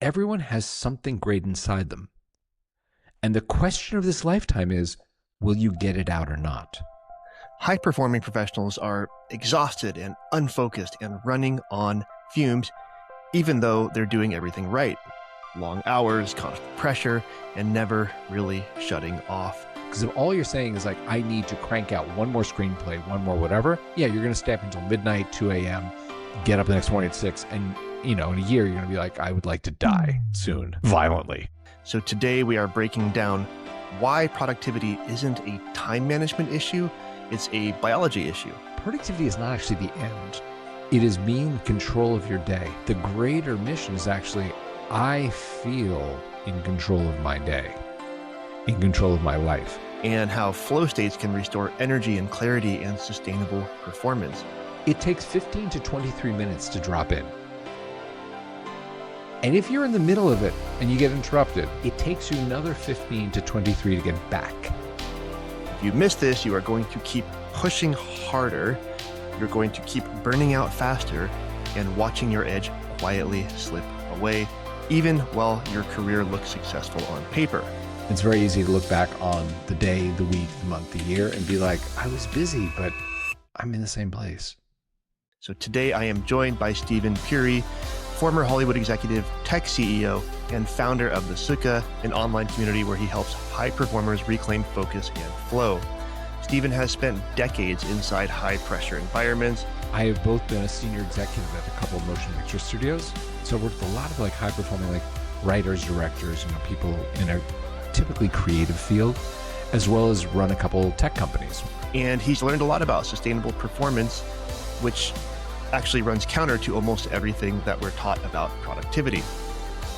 Everyone has something great inside them. And the question of this lifetime is, will you get it out or not? High-performing professionals are exhausted and unfocused and running on fumes, even though they're doing everything right. Long hours, constant pressure, and never really shutting off. Because if all you're saying is like, I need to crank out one more screenplay, one more whatever, yeah, you're going to stay up until midnight, 2 a.m., get up the next morning at 6, and, in a year, you're going to be like, I would like to die soon, violently. So today we are breaking down why productivity isn't a time management issue, it's a biology issue. Productivity is not actually the end. It is being in control of your day. The greater mission is actually, I feel in control of my day, in control of my life. And how flow states can restore energy and clarity and sustainable performance. It takes 15 to 23 minutes to drop in. And if you're in the middle of it and you get interrupted, it takes you another 15 to 23 to get back. If you miss this, you are going to keep pushing harder, you're going to keep burning out faster, and watching your edge quietly slip away, even while your career looks successful on paper. It's very easy to look back on the day, the week, the month, the year, and be like, I was busy, but I'm in the same place. So today I am joined by Steven Puri, former Hollywood executive, tech CEO, and founder of the Sukkah, an online community where he helps high performers reclaim focus and flow. Steven has spent decades inside high-pressure environments. I have both been a senior executive at a couple of motion picture studios, so I've worked with a lot of high-performing writers, directors, people in a typically creative field, as well as run a couple tech companies. And he's learned a lot about sustainable performance, which actually runs counter to almost everything that we're taught about productivity.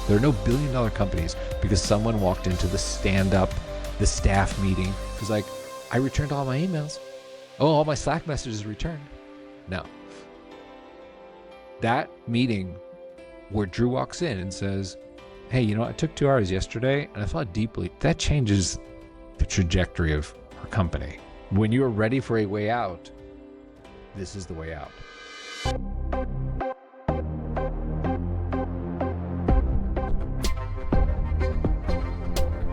There are no billion-dollar companies because someone walked into the stand-up, the staff meeting, was like, I returned all my emails. Oh, all my Slack messages returned. No. That meeting where Drew walks in and says, hey, I took 2 hours yesterday and I thought deeply, that changes the trajectory of our company. When you are ready for a way out, this is the way out.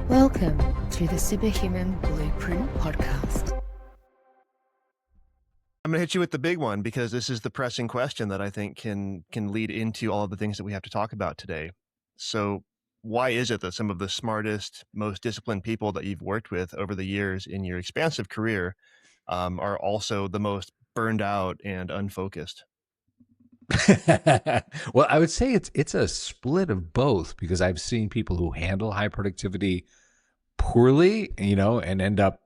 Welcome to the Superhuman Blueprint Podcast. I'm going to hit you with the big one because this is the pressing question that I think can lead into all of the things that we have to talk about today. So why is it that some of the smartest, most disciplined people that you've worked with over the years in your expansive career are also the most burned out and unfocused? Well, I would say it's a split of both, because I've seen people who handle high productivity poorly, and end up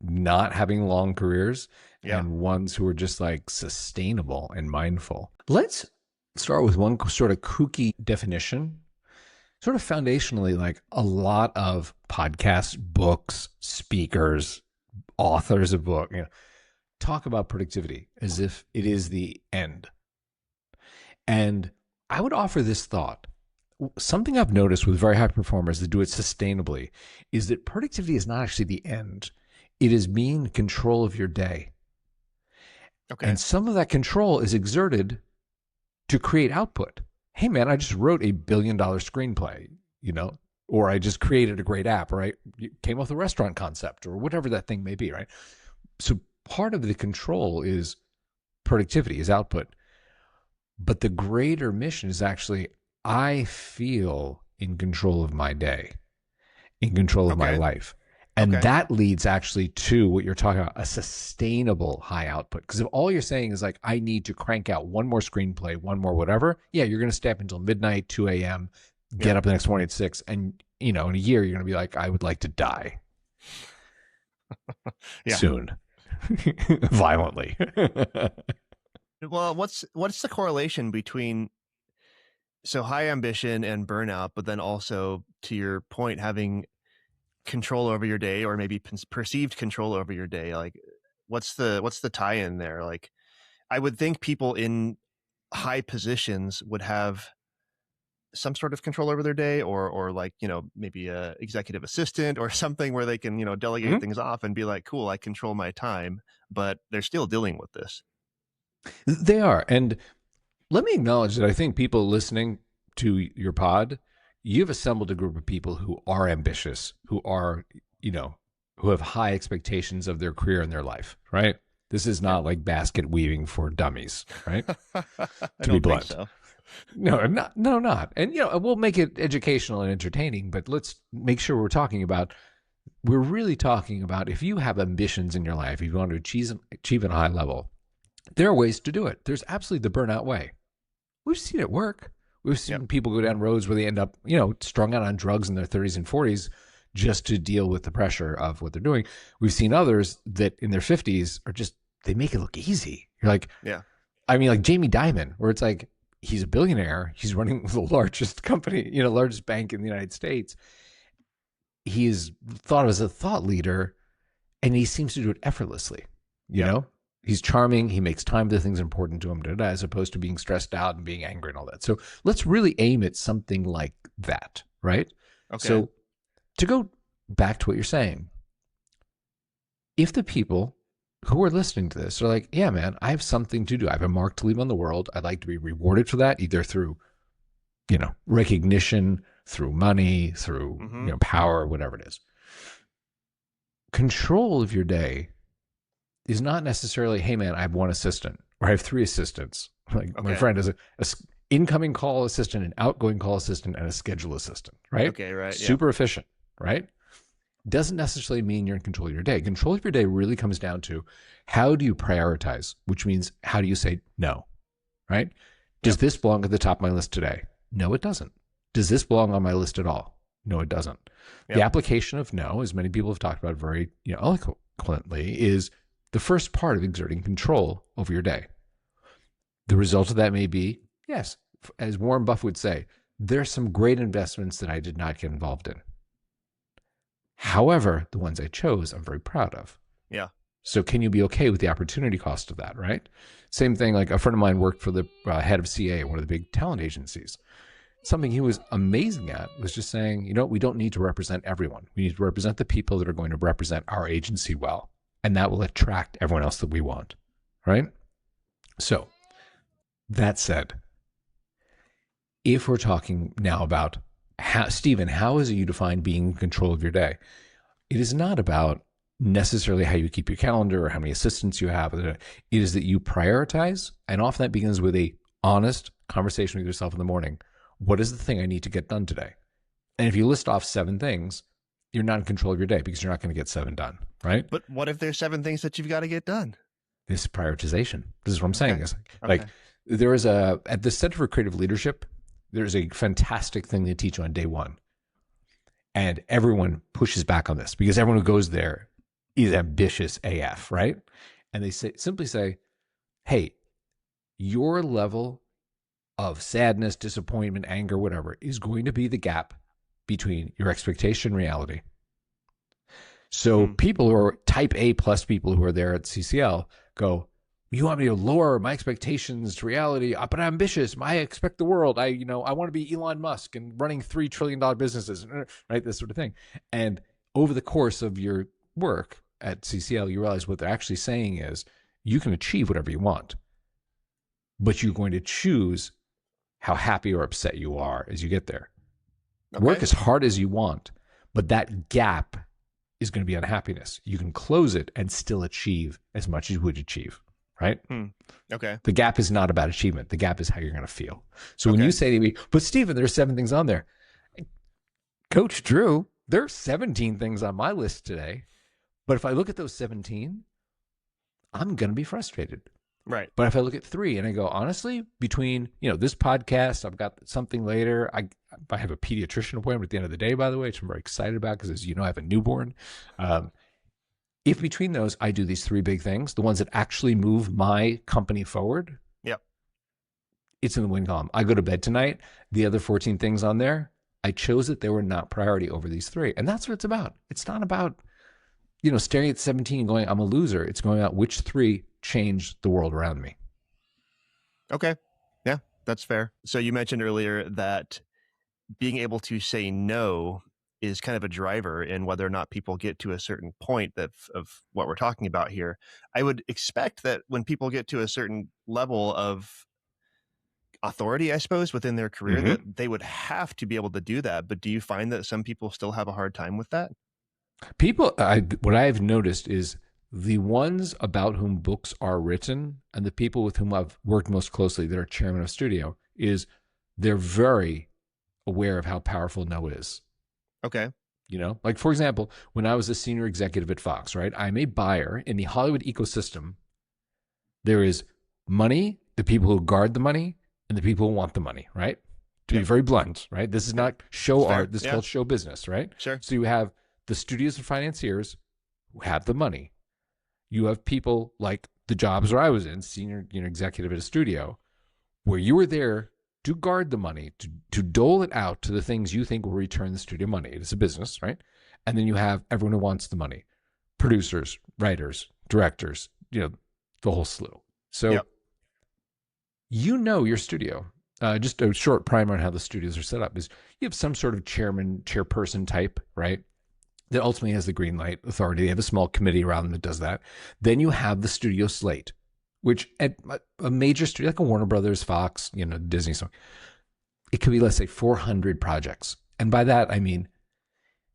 not having long careers, and ones who are just sustainable and mindful. Let's start with one sort of kooky definition. Sort of foundationally, a lot of podcasts, books, speakers, authors of books, talk about productivity as if it is the end. And I would offer this thought. Something I've noticed with very high performers that do it sustainably is that productivity is not actually the end. It is being in control of your day. Okay. And some of that control is exerted to create output. Hey man, I just wrote $1 billion screenplay, or I just created a great app, or I came up with a restaurant concept, or whatever that thing may be, right? So part of the control is productivity, is output. But the greater mission is actually, I feel in control of my day, in control of my life. And that leads actually to what you're talking about, a sustainable high output. Because if all you're saying is I need to crank out one more screenplay, one more whatever, yeah, you're going to stay up until midnight, 2 a.m., get up the next morning at 6. And, in a year, you're going to be like, I would like to die soon, violently. Well, what's the correlation between high ambition and burnout, but then also, to your point, having control over your day, or maybe perceived control over your day? What's the tie-in there? I would think people in high positions would have some sort of control over their day, or maybe a executive assistant or something where they can, delegate things off and be like, cool, I control my time, but they're still dealing with this. They are. And let me acknowledge that I think people listening to your pod you've assembled a group of people who are ambitious, who are, who have high expectations of their career and their life, right? This is not like basket weaving for dummies, right? I To be don't think blunt. so. No, not. And, we'll make it educational and entertaining, but let's make sure we're really talking about if you have ambitions in your life, if you want to achieve at a high level, there are ways to do it. There's absolutely the burnout way. We've seen it work. We've seen people go down roads where they end up, strung out on drugs in their 30s and 40s just to deal with the pressure of what they're doing. We've seen others that in their 50s are just, they make it look easy. You're like, I mean, like Jamie Dimon, where it's like, he's a billionaire. He's running the largest company, largest bank in the United States. He is thought of as a thought leader, and he seems to do it effortlessly. You know, he's charming. He makes time for the things important to him, as opposed to being stressed out and being angry and all that. So let's really aim at something like that, right? Okay. So to go back to what you're saying, if the people who are listening to this are like, yeah, man, I have something to do. I have a mark to leave on the world. I'd like to be rewarded for that, either through, recognition, through money, through power, whatever it is. Control of your day is not necessarily, hey, man, I have one assistant or I have three assistants. Like my friend is a incoming call assistant, an outgoing call assistant, and a schedule assistant, right? Okay, right. Super efficient, right? Doesn't necessarily mean you're in control of your day. Control of your day really comes down to how do you prioritize, which means how do you say no, right? Does this belong at the top of my list today? No, it doesn't. Does this belong on my list at all? No, it doesn't. The application of no, as many people have talked about very eloquently, is the first part of exerting control over your day. The result of that may be, yes, as Warren Buffett would say, there's some great investments that I did not get involved in. However, the ones I chose, I'm very proud of. Yeah. So can you be okay with the opportunity cost of that, right? Same thing, like a friend of mine worked for the head of CA, one of the big talent agencies. Something he was amazing at was just saying, we don't need to represent everyone. We need to represent the people that are going to represent our agency well. And that will attract everyone else that we want, right? So that said, if we're talking now about Stephen, how is it you define being in control of your day? It is not about necessarily how you keep your calendar or how many assistants you have. It is that you prioritize, and often that begins with a honest conversation with yourself in the morning. What is the thing I need to get done today? And if you list off 7 things, you're not in control of your day because you're not going to get 7 done, right? But what if there's 7 things that you've got to get done? This is prioritization. This is what I'm saying. It's like there is at the Center for Creative Leadership, there's a fantastic thing they teach on day 1. And everyone pushes back on this because everyone who goes there is ambitious AF, right? And they simply say, hey, your level of sadness, disappointment, anger, whatever, is going to be the gap between your expectation and reality. So people who are type A plus people who are there at CCL go, you want me to lower my expectations to reality, but I'm ambitious. I expect the world. I want to be Elon Musk and running $3 trillion businesses, right? This sort of thing. And over the course of your work at CCL, you realize what they're actually saying is you can achieve whatever you want, but you're going to choose how happy or upset you are as you get there. Okay. Work as hard as you want, but that gap is going to be unhappiness. You can close it and still achieve as much as you would achieve. Right? Okay. The gap is not about achievement. The gap is how you're going to feel. So when you say to me, but Stephen, there's 7 things on there. Coach Drew, there are 17 things on my list today. But if I look at those 17, I'm going to be frustrated. Right. But if I look at 3 and I go, honestly, between, this podcast, I've got something later. I have a pediatrician appointment at the end of the day, by the way, which I'm very excited about because, as you know, I have a newborn. If between those, I do these 3 big things, the ones that actually move my company forward, it's in the win column. I go to bed tonight. The other 14 things on there, I chose that they were not priority over these 3. And that's what it's about. It's not about, staring at 17 and going, I'm a loser. It's going out which 3 changed the world around me. Okay. Yeah, that's fair. So you mentioned earlier that being able to say no is kind of a driver in whether or not people get to a certain point of what we're talking about here. I would expect that when people get to a certain level of authority, I suppose, within their career Mm-hmm. that they would have to be able to do that. But do you find that some people still have a hard time with that? What I've noticed is the ones about whom books are written and the people with whom I've worked most closely that are chairman of studio is they're very aware of how powerful no is. Okay. Like for example, when I was a senior executive at Fox, right? I'm a buyer in the Hollywood ecosystem. There is money, the people who guard the money, and the people who want the money, right? To be very blunt, right? This is not show art. This is called show business, right? Sure. So you have the studios and financiers who have the money. You have people like the jobs where I was in, senior executive at a studio, where you were there to guard the money, to dole it out to the things you think will return the studio money. It is a business, right? And then you have everyone who wants the money. Producers, writers, directors, the whole slew. So your studio. Just a short primer on how the studios are set up is you have some sort of chairperson type, right? That ultimately has the green light authority. They have a small committee around them that does that. Then you have the studio slate, which at a major studio like a Warner Brothers, Fox, Disney, so it could be, let's say, 400 projects. And by that, I mean,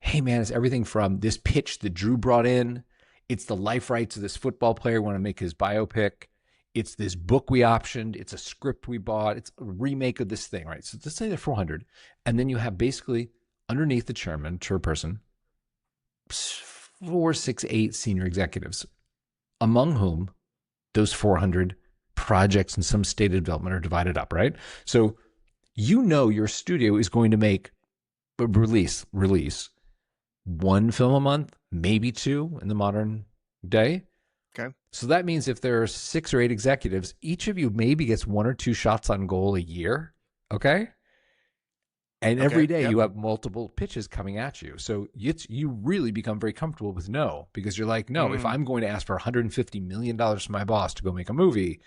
hey man, it's everything from this pitch that Drew brought in. It's the life rights of this football player, want to make his biopic. It's this book we optioned. It's a script we bought. It's a remake of this thing, right? So let's say there are 400. And then you have basically underneath the chairperson, 4, 6, 8 senior executives, among whom those 400 projects in some state of development are divided up, right? So your studio is going to make release one film a month, maybe 2 in the modern day. Okay. So that means if there are 6 or 8 executives, each of you maybe gets 1 or 2 shots on goal a year. Okay. And every day you have multiple pitches coming at you. So you really become very comfortable with no, because you're like, no, if I'm going to ask for $150 million from my boss to go make a movie,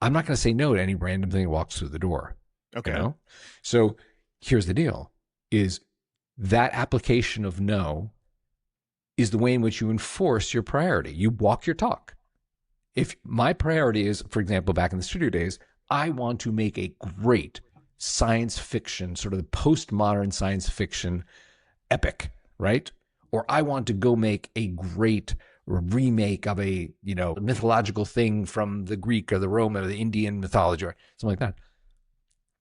I'm not going to say no to any random thing that walks through the door. Okay. So here's the deal is that application of no is the way in which you enforce your priority. You walk your talk. If my priority is, for example, back in the studio days, I want to make a great science fiction, sort of the postmodern science fiction epic, right? Or I want to go make a great remake of a, mythological thing from the Greek or the Roman or the Indian mythology or something like that.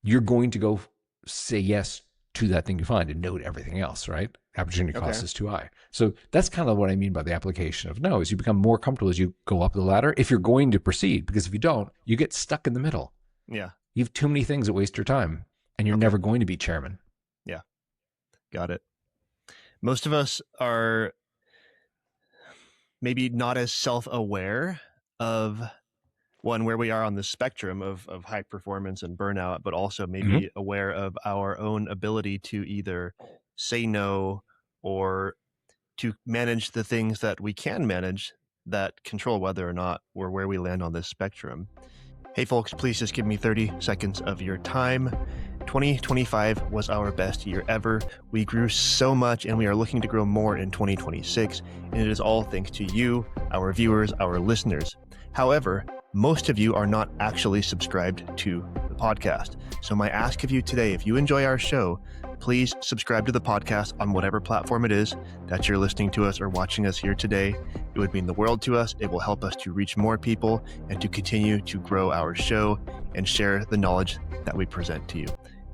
You're going to go say yes to that thing you find and no to everything else, right? Opportunity cost is too high. So that's kind of what I mean by the application of no, is you become more comfortable as you go up the ladder if you're going to proceed, because if you don't, you get stuck in the middle. Yeah. You have too many things that waste your time, and you're never going to be chairman. Yeah. Got it. Most of us are maybe not as self-aware of where we are on the spectrum of high performance and burnout, but also maybe aware of our own ability to either say no or to manage the things that we can manage that control whether or not we're where we land on this spectrum. Hey folks, please just give me 30 seconds of your time. 2025 was our best year ever. We grew so much and we are looking to grow more in 2026. And it is all thanks to you, our viewers, our listeners. However, most of you are not actually subscribed to the podcast. So my ask of you today, if you enjoy our show, please subscribe to the podcast on whatever platform it is that you're listening to us or watching us here today. It would mean the world to us. It will help us to reach more people and to continue to grow our show and share the knowledge that we present to you.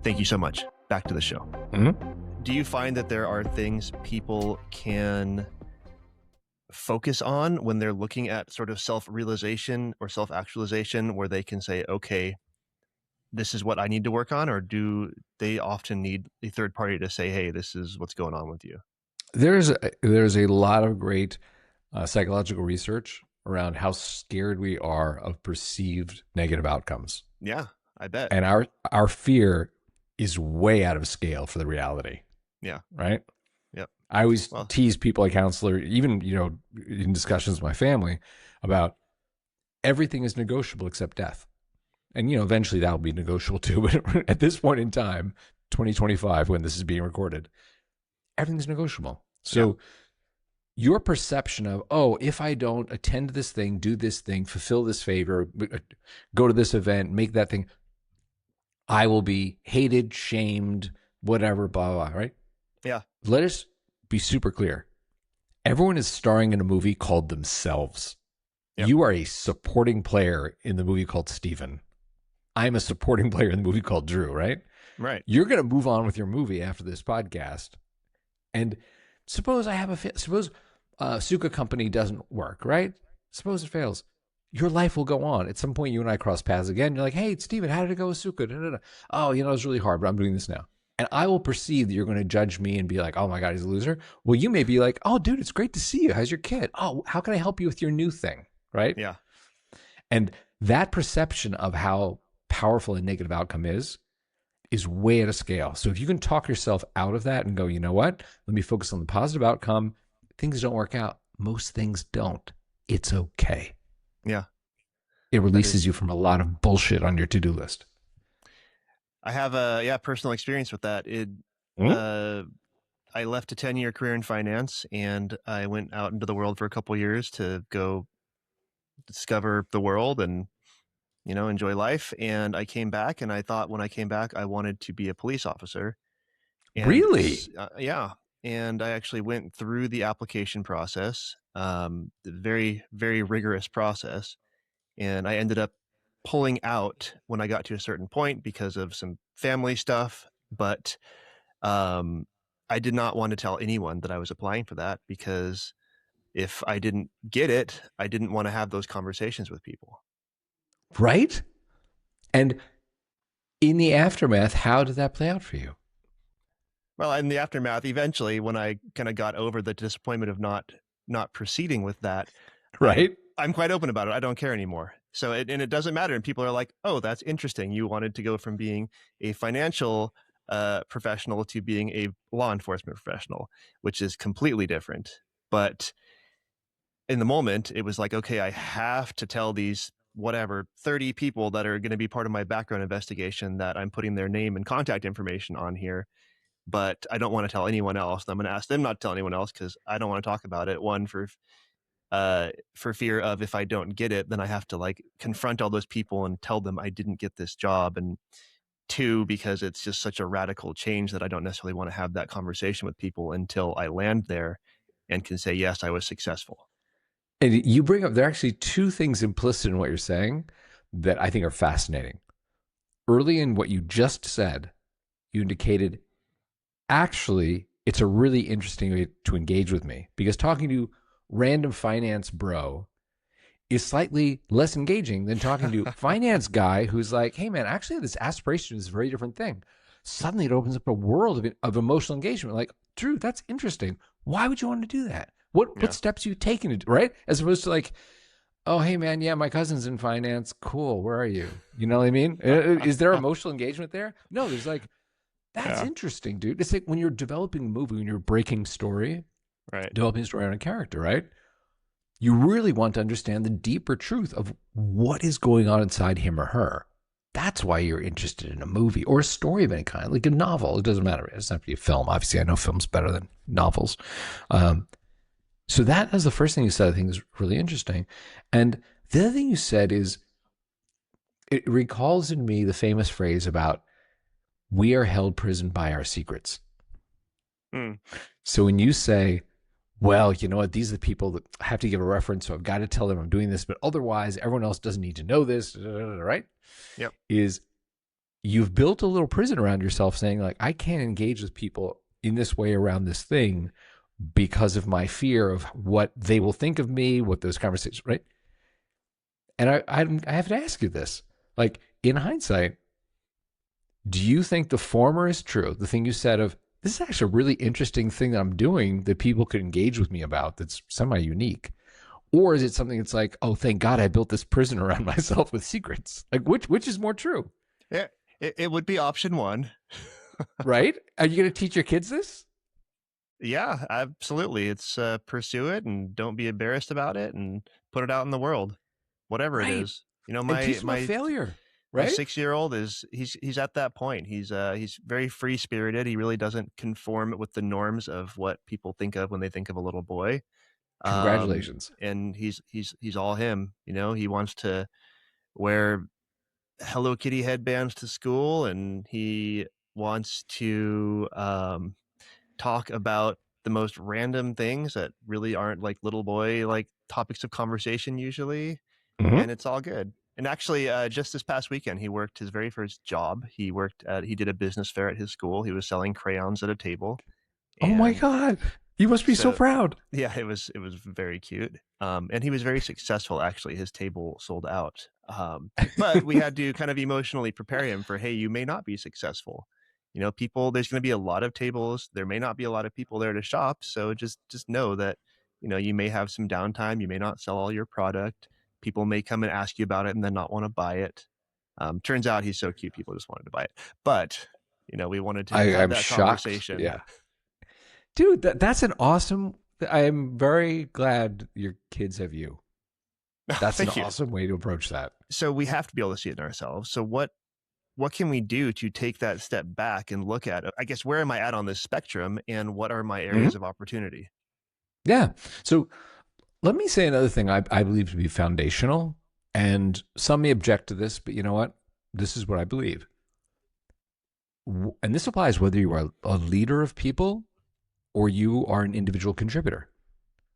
Thank you so much. Back to the show. Do you find that there are things people can focus on when they're looking at sort of self-realization or self-actualization where they can say, okay, this is what I need to work on? Or do they often need a third party to say, hey, this is what's going on with you? There's a lot of great psychological research around how scared we are of perceived negative outcomes. Yeah, I bet. And our fear is way out of scale for the reality. Yeah. Right? Yep. I always tease people I counsel, even, in discussions with my family about everything is negotiable except death. And, eventually that'll be negotiable too. But at this point in time, 2025, when this is being recorded, everything's negotiable. So your perception of, if I don't attend to this thing, do this thing, fulfill this favor, go to this event, make that thing, I will be hated, shamed, whatever, blah, blah, blah, right? Yeah. Let us be super clear. Everyone is starring in a movie called themselves. Yep. You are a supporting player in the movie called Steven. I'm a supporting player in the movie called Drew, right? Right. You're going to move on with your movie after this podcast. And suppose suppose Suka Company doesn't work, right? Suppose it fails. Your life will go on. At some point, you and I cross paths again. You're like, hey, Steven, how did it go with Suka? Da, da, da. Oh, it was really hard, but I'm doing this now. And I will perceive that you're going to judge me and be like, oh my God, he's a loser. Well, you may be like, oh, dude, it's great to see you. How's your kid? Oh, how can I help you with your new thing? Right? Yeah. And that perception of how powerful a negative outcome is way at a scale. So if you can talk yourself out of that and go, you know what? Let me focus on the positive outcome. Things don't work out. Most things don't. It's okay. Yeah. It releases you from a lot of bullshit on your to-do list. I have a personal experience with that. I left a 10-year career in finance, and I went out into the world for a couple of years to go discover the world and enjoy life. And I came back, and I thought when I came back I wanted to be a police officer. And really? Yeah. And I actually went through the application process, the very, very rigorous process, and I ended up pulling out when I got to a certain point because of some family stuff. But I did not want to tell anyone that I was applying for that, because if I didn't get it, I didn't want to have those conversations with people. Right? And in the aftermath, how did that play out for you? Well, in the aftermath, eventually, when I kind of got over the disappointment of not proceeding with that, right? I'm quite open about it. I don't care anymore. So it doesn't matter. And people are like, oh, that's interesting. You wanted to go from being a financial professional to being a law enforcement professional, which is completely different. But in the moment, it was like, okay, I have to tell these 30 people that are going to be part of my background investigation that I'm putting their name and contact information on here. But I don't want to tell anyone else. And I'm going to ask them not to tell anyone else, because I don't want to talk about it. One, for fear of, if I don't get it, then I have to confront all those people and tell them I didn't get this job. And two, because it's just such a radical change that I don't necessarily want to have that conversation with people until I land there and can say, yes, I was successful. And you bring up, there are actually two things implicit in what you're saying that I think are fascinating. Early in what you just said, you indicated, actually, it's a really interesting way to engage with me, because talking to random finance bro is slightly less engaging than talking to finance guy who's like, hey man, actually this aspiration is a very different thing. Suddenly it opens up a world of emotional engagement. Like, Drew, that's interesting. Why would you want to do that? What steps are you taking to do, right? As opposed to like, oh, hey man, yeah, my cousin's in finance. Cool. Where are you? You know what I mean? Is there emotional engagement there? No, there's like, that's interesting, dude. It's like when you're developing a movie, when you're breaking story, right? Developing a story on a character, right? You really want to understand the deeper truth of what is going on inside him or her. That's why you're interested in a movie or a story of any kind, like a novel. It doesn't matter. It doesn't have to be a film. Obviously, I know film's better than novels. So that is the first thing you said, I think is really interesting. And the other thing you said is, it recalls in me the famous phrase about, we are held prison by our secrets. So when you say, well, you know what, these are the people that have to give a reference, so I've got to tell them I'm doing this, but otherwise everyone else doesn't need to know this, right? Yep. Is you've built a little prison around yourself, saying like, I can't engage with people in this way around this thing because of my fear of what they will think of me, what those conversations, right? And I have to ask you this, like, in hindsight, do you think the former is true? The thing you said of, this is actually a really interesting thing that I'm doing that people could engage with me about that's semi-unique. Or is it something that's like, oh, thank God I built this prison around myself with secrets? Like, which is more true? Yeah, it would be option one. Right? Are you going to teach your kids this? Yeah, absolutely. It's pursue it and don't be embarrassed about it and put it out in the world, whatever it is. My failure. Right? My 6-year-old he's at that point. He's very free spirited. He really doesn't conform with the norms of what people think of when they think of a little boy. Congratulations. And he's all him. He wants to wear Hello Kitty headbands to school, and he wants to talk about the most random things that really aren't like little boy like topics of conversation usually, Mhm. and it's all good. And actually, just this past weekend, he worked his very first job. He did a business fair at his school. He was selling crayons at a table, Oh my and God. You must be so so proud. yeah, it was very cute. And he was very successful. Actually, his table sold out. But we had to kind of emotionally prepare him for, hey, you may not be successful. People. There's going to be a lot of tables. There may not be a lot of people there to shop. So just know that you may have some downtime. You may not sell all your product. People may come and ask you about it and then not want to buy it. Turns out he's so cute, people just wanted to buy it. But we wanted to have I'm that shocked. conversation. Yeah. Dude, that's an awesome. I'm very glad your kids have you. That's an Thank you. awesome way to approach that. So we have to be able to see it in ourselves. So what can we do to take that step back and look at, I guess, where am I at on this spectrum, and what are my areas of opportunity? Yeah. So let me say another thing I believe to be foundational, and some may object to this, but you know what? This is what I believe. And this applies whether you are a leader of people or you are an individual contributor,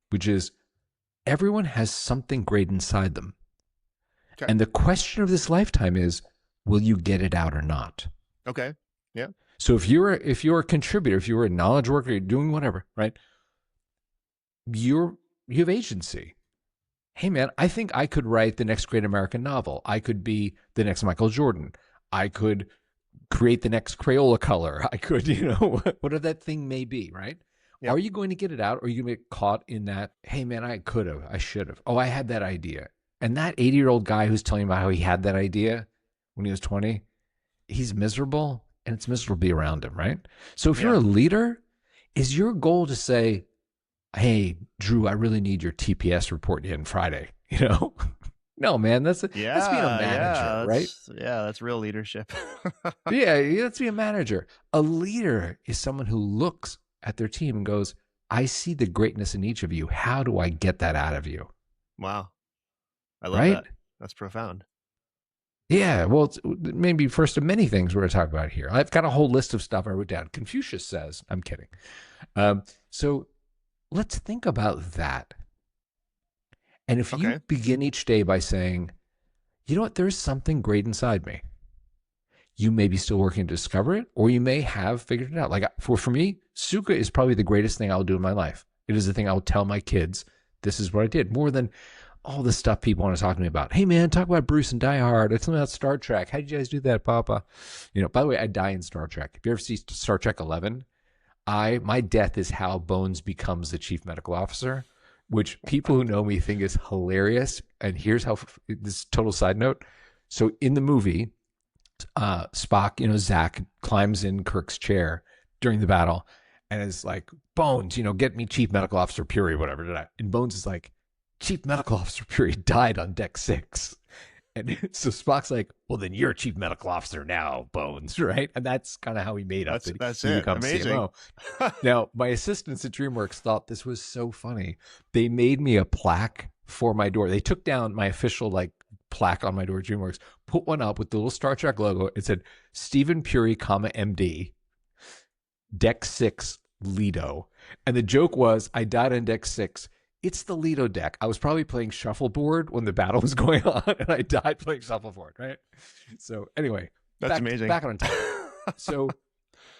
which is everyone has something great inside them. Okay. And the question of this lifetime is, will you get it out or not? Okay. Yeah. So if you're a contributor, if you're a knowledge worker, you're doing whatever, right? You have agency. Hey man, I think I could write the next great American novel. I could be the next Michael Jordan. I could create the next Crayola color. I could, whatever that thing may be, right? Yep. Are you going to get it out, or are you going to get caught in that, hey man, I could have, I should have. Oh, I had that idea. And that 80-year-old guy who's telling you about how he had that idea when he was 20, he's miserable, and it's miserable to be around him, right? So if you're a leader, is your goal to say, hey, Drew, I really need your TPS report in Friday, No, man, that's being a manager, right? Yeah, that's real leadership. Yeah, let's be a manager. A leader is someone who looks at their team and goes, I see the greatness in each of you. How do I get that out of you? Wow. I love that. That's profound. Yeah, well, it's maybe first of many things we're going to talk about here. I've got a whole list of stuff I wrote down. Confucius says, I'm kidding. So let's think about that. And if you begin each day by saying, you know what, there's something great inside me. You may be still working to discover it, or you may have figured it out. Like for me, Suka is probably the greatest thing I'll do in my life. It is the thing I'll tell my kids, this is what I did, more than all the stuff people want to talk to me about. Hey man, talk about Bruce and Die Hard. Tell me about Star Trek. How did you guys do that, Papa? By the way, I die in Star Trek. If you ever see Star Trek 11, my death is how Bones becomes the chief medical officer, which people who know me think is hilarious. And here's how, this total side note. So in the movie, Spock, Zach climbs in Kirk's chair during the battle and is like, Bones, get me Chief Medical Officer Puri, whatever. And Bones is like, Chief Medical Officer Puri died on deck 6. And so Spock's like, well, then you're Chief Medical Officer now, Bones, right? And that's kind of how he made up. That's it. Amazing. CMO. Now, my assistants at DreamWorks thought this was so funny. They made me a plaque for my door. They took down my official plaque on my door at DreamWorks, put one up with the little Star Trek logo. It said, Stephen Puri, MD, Deck 6, Lido. And the joke was, I died on Deck 6. It's the Lido deck. I was probably playing shuffleboard when the battle was going on, and I died playing shuffleboard, right? So anyway, that's amazing. Back on time. So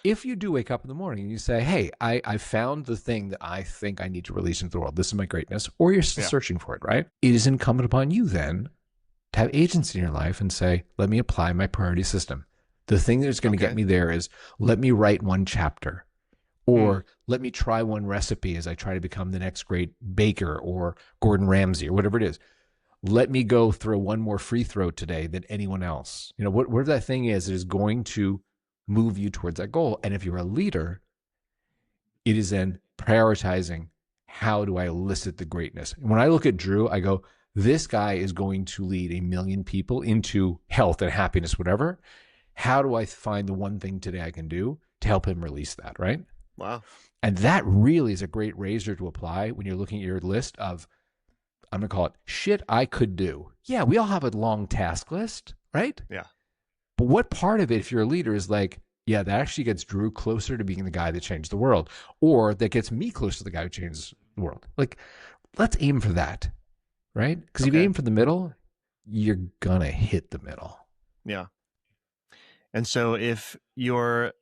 if you do wake up in the morning and you say, hey, I found the thing that I think I need to release into the world. This is my greatness. Or you're still searching for it, right? It is incumbent upon you then to have agency in your life and say, let me apply my priority system. The thing that's going to get me there is, let me write one chapter. Or let me try one recipe as I try to become the next great baker or Gordon Ramsay or whatever it is. Let me go throw one more free throw today than anyone else. Whatever that thing is, it is going to move you towards that goal. And if you're a leader, it is then prioritizing, how do I elicit the greatness? And when I look at Drew, I go, this guy is going to lead 1 million people into health and happiness, whatever. How do I find the one thing today I can do to help him release that, right? Wow. And that really is a great razor to apply when you're looking at your list of, I'm going to call it shit I could do. Yeah, we all have a long task list, right? Yeah. But what part of it, if you're a leader, is like, yeah, that actually gets Drew closer to being the guy that changed the world, or that gets me closer to the guy who changed the world? Like, let's aim for that, right? Because if you aim for the middle, you're gonna hit the middle. Yeah. And so if you're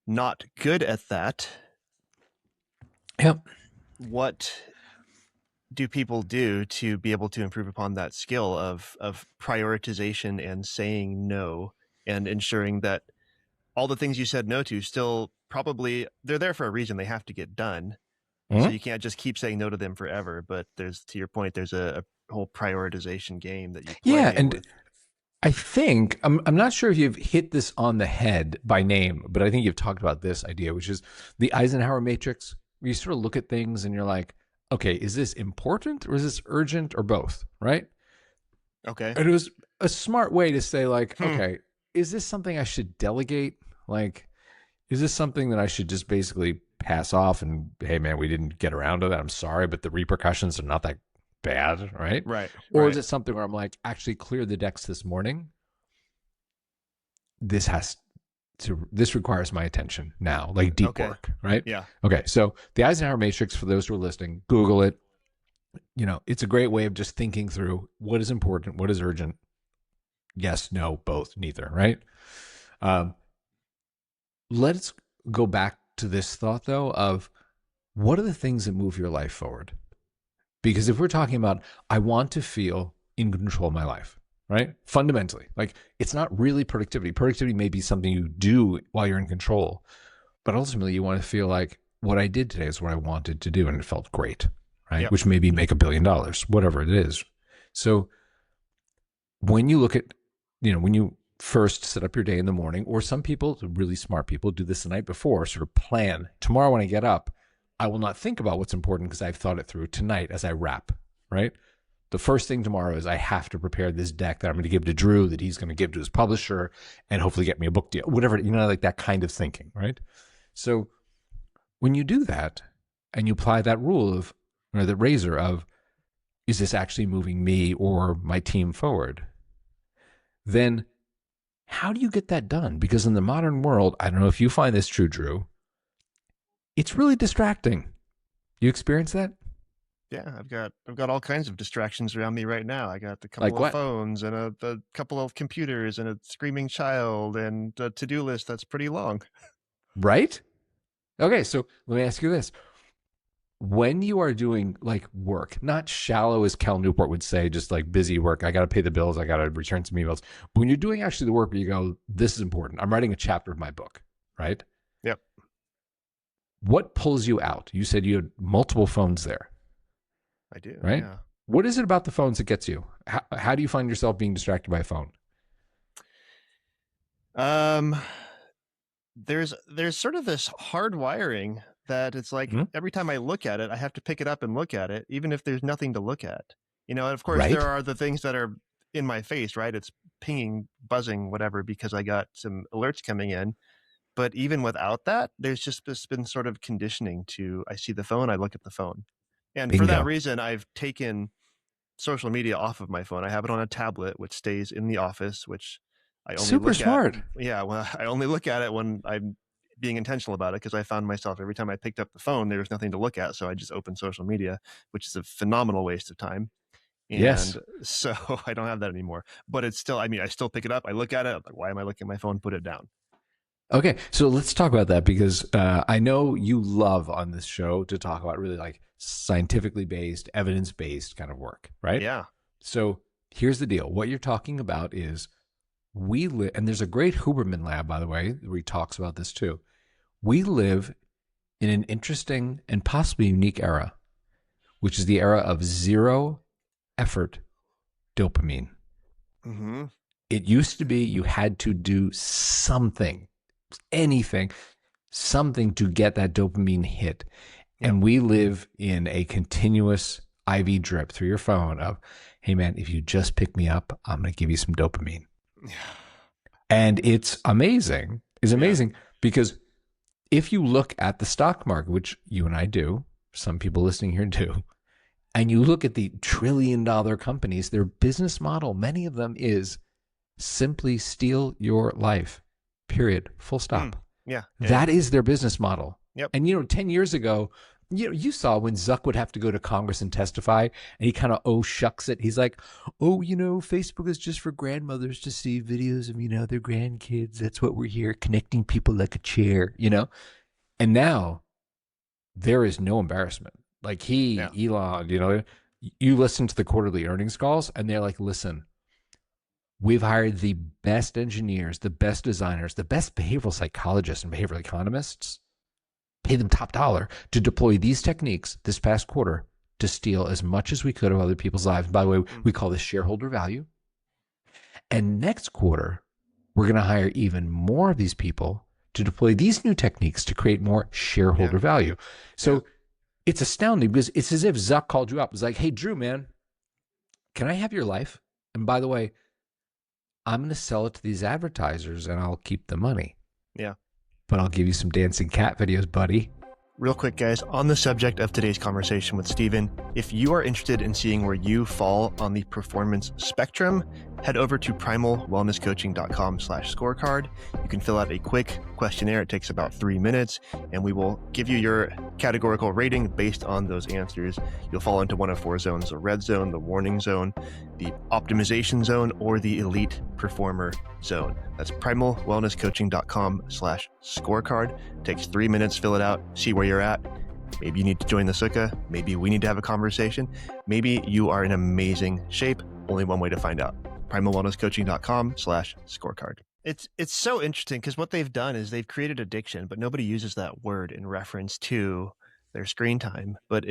not good at that, what do people do to be able to improve upon that skill of prioritization and saying no, and ensuring that all the things you said no to still probably, they're there for a reason, they have to get done. So you can't just keep saying no to them forever. But there's, to your point, there's a whole prioritization game that you play. Yeah, and I think, I'm not sure if you've hit this on the head by name, but I think you've talked about this idea, which is the Eisenhower matrix, where you sort of look at things and you're like, okay, is this important or is this urgent or both, right? Okay. And it was a smart way to say, like, okay, is this something I should delegate? Like, is this something that I should just basically pass off and, hey, man, we didn't get around to that. I'm sorry, but the repercussions are not that bad, right? Right. Or is it something where I'm like, actually clear the decks this morning? This requires my attention now, like deep work, right? Yeah. Okay. So the Eisenhower matrix, for those who are listening, Google it. You know, it's a great way of just thinking through what is important, what is urgent. Yes, no, both, neither, right? Let's go back to this thought, though, of what are the things that move your life forward? Because if we're talking about, I want to feel in control of my life, right? Fundamentally, like, it's not really productivity. Productivity may be something you do while you're in control, but ultimately you want to feel like what I did today is what I wanted to do and it felt great, right? Yep. Which maybe make $1 billion, whatever it is. So when you look at, when you first set up your day in the morning, or some people, really smart people, do this the night before, sort of plan, tomorrow when I get up, I will not think about what's important because I've thought it through tonight as I wrap, right? The first thing tomorrow is I have to prepare this deck that I'm going to give to Drew, that he's going to give to his publisher, and hopefully get me a book deal, whatever, like that kind of thinking, right? So when you do that and you apply that rule of, or the razor of, is this actually moving me or my team forward? Then how do you get that done? Because in the modern world, I don't know if you find this true, Drew, it's really distracting. You experience that? Yeah, I've got all kinds of distractions around me right now. I got a couple of phones and a couple of computers and a screaming child and a to-do list that's pretty long. Right? Okay, so let me ask you this. When you are doing like work, not shallow as Cal Newport would say, just like busy work, I got to pay the bills, I got to return some emails. But when you're doing actually the work where you go, this is important. I'm writing a chapter of my book, right? Yep. What pulls you out? You said you had multiple phones there. I do. Right? Yeah. What is it about the phones that gets you? How do you find yourself being distracted by a phone? There's sort of this hard wiring that it's like every time I look at it, I have to pick it up and look at it, even if there's nothing to look at. And of course, there are the things that are in my face, right? It's pinging, buzzing, whatever, because I got some alerts coming in. But even without that, there's just been sort of conditioning to, I see the phone, I look at the phone. And Bingo. For that reason, I've taken social media off of my phone. I have it on a tablet, which stays in the office, which I only Super look smart. at. Yeah, well, I only look at it when I'm being intentional about it, because I found myself every time I picked up the phone, there was nothing to look at. So I just opened social media, which is a phenomenal waste of time. And so I don't have that anymore. But it's still, I still pick it up. I look at it. I'm like, why am I looking at my phone? Put it down. Okay, so let's talk about that, because I know you love on this show to talk about really like scientifically based, evidence-based kind of work, right? Yeah. So here's the deal. What you're talking about is we live, and there's a great Huberman lab, by the way, where he talks about this too. We live in an interesting and possibly unique era, which is the era of zero-effort dopamine. Mm-hmm. It used to be you had to do something, anything, something to get that dopamine hit. Yep. And we live in a continuous IV drip through your phone of, hey man, if you just pick me up, I'm going to give you some dopamine. And it's amazing. It's amazing because if you look at the stock market, which you and I do, some people listening here do, and you look at the $1 trillion companies, their business model, many of them is simply steal your life. Period. Full stop. Yeah. That is their business model. Yep. And 10 years ago, you saw when Zuck would have to go to Congress and testify, and he kind of shucks it. He's like, Facebook is just for grandmothers to see videos of their grandkids. That's what we're here, connecting people like a chair. And now there is no embarrassment. Like Elon, you listen to the quarterly earnings calls, and they're like, listen, we've hired the best engineers, the best designers, the best behavioral psychologists and behavioral economists, pay them top dollar to deploy these techniques this past quarter to steal as much as we could of other people's lives. By the way, we call this shareholder value. And next quarter, we're going to hire even more of these people to deploy these new techniques to create more shareholder value. So it's astounding because it's as if Zuck called you up. It's like, hey, Drew, man, can I have your life? And by the way, I'm going to sell it to these advertisers and I'll keep the money. Yeah. But I'll give you some dancing cat videos, buddy. Real quick, guys, on the subject of today's conversation with Steven, if you are interested in seeing where you fall on the performance spectrum, head over to primalwellnesscoaching.com/scorecard. You can fill out a quick questionnaire. It takes about 3 minutes, and we will give you your categorical rating based on those answers. You'll fall into one of 4 zones: the red zone, the warning zone, the optimization zone, or the elite performer zone. That's primalwellnesscoaching.com/scorecard. Takes 3 minutes, fill it out, see where you're at. Maybe you need to join the Sukkah. Maybe we need to have a conversation. Maybe you are in amazing shape. Only one way to find out. primalwellnesscoaching.com/scorecard. It's so interesting because what they've done is they've created addiction, but nobody uses that word in reference to their screen time. But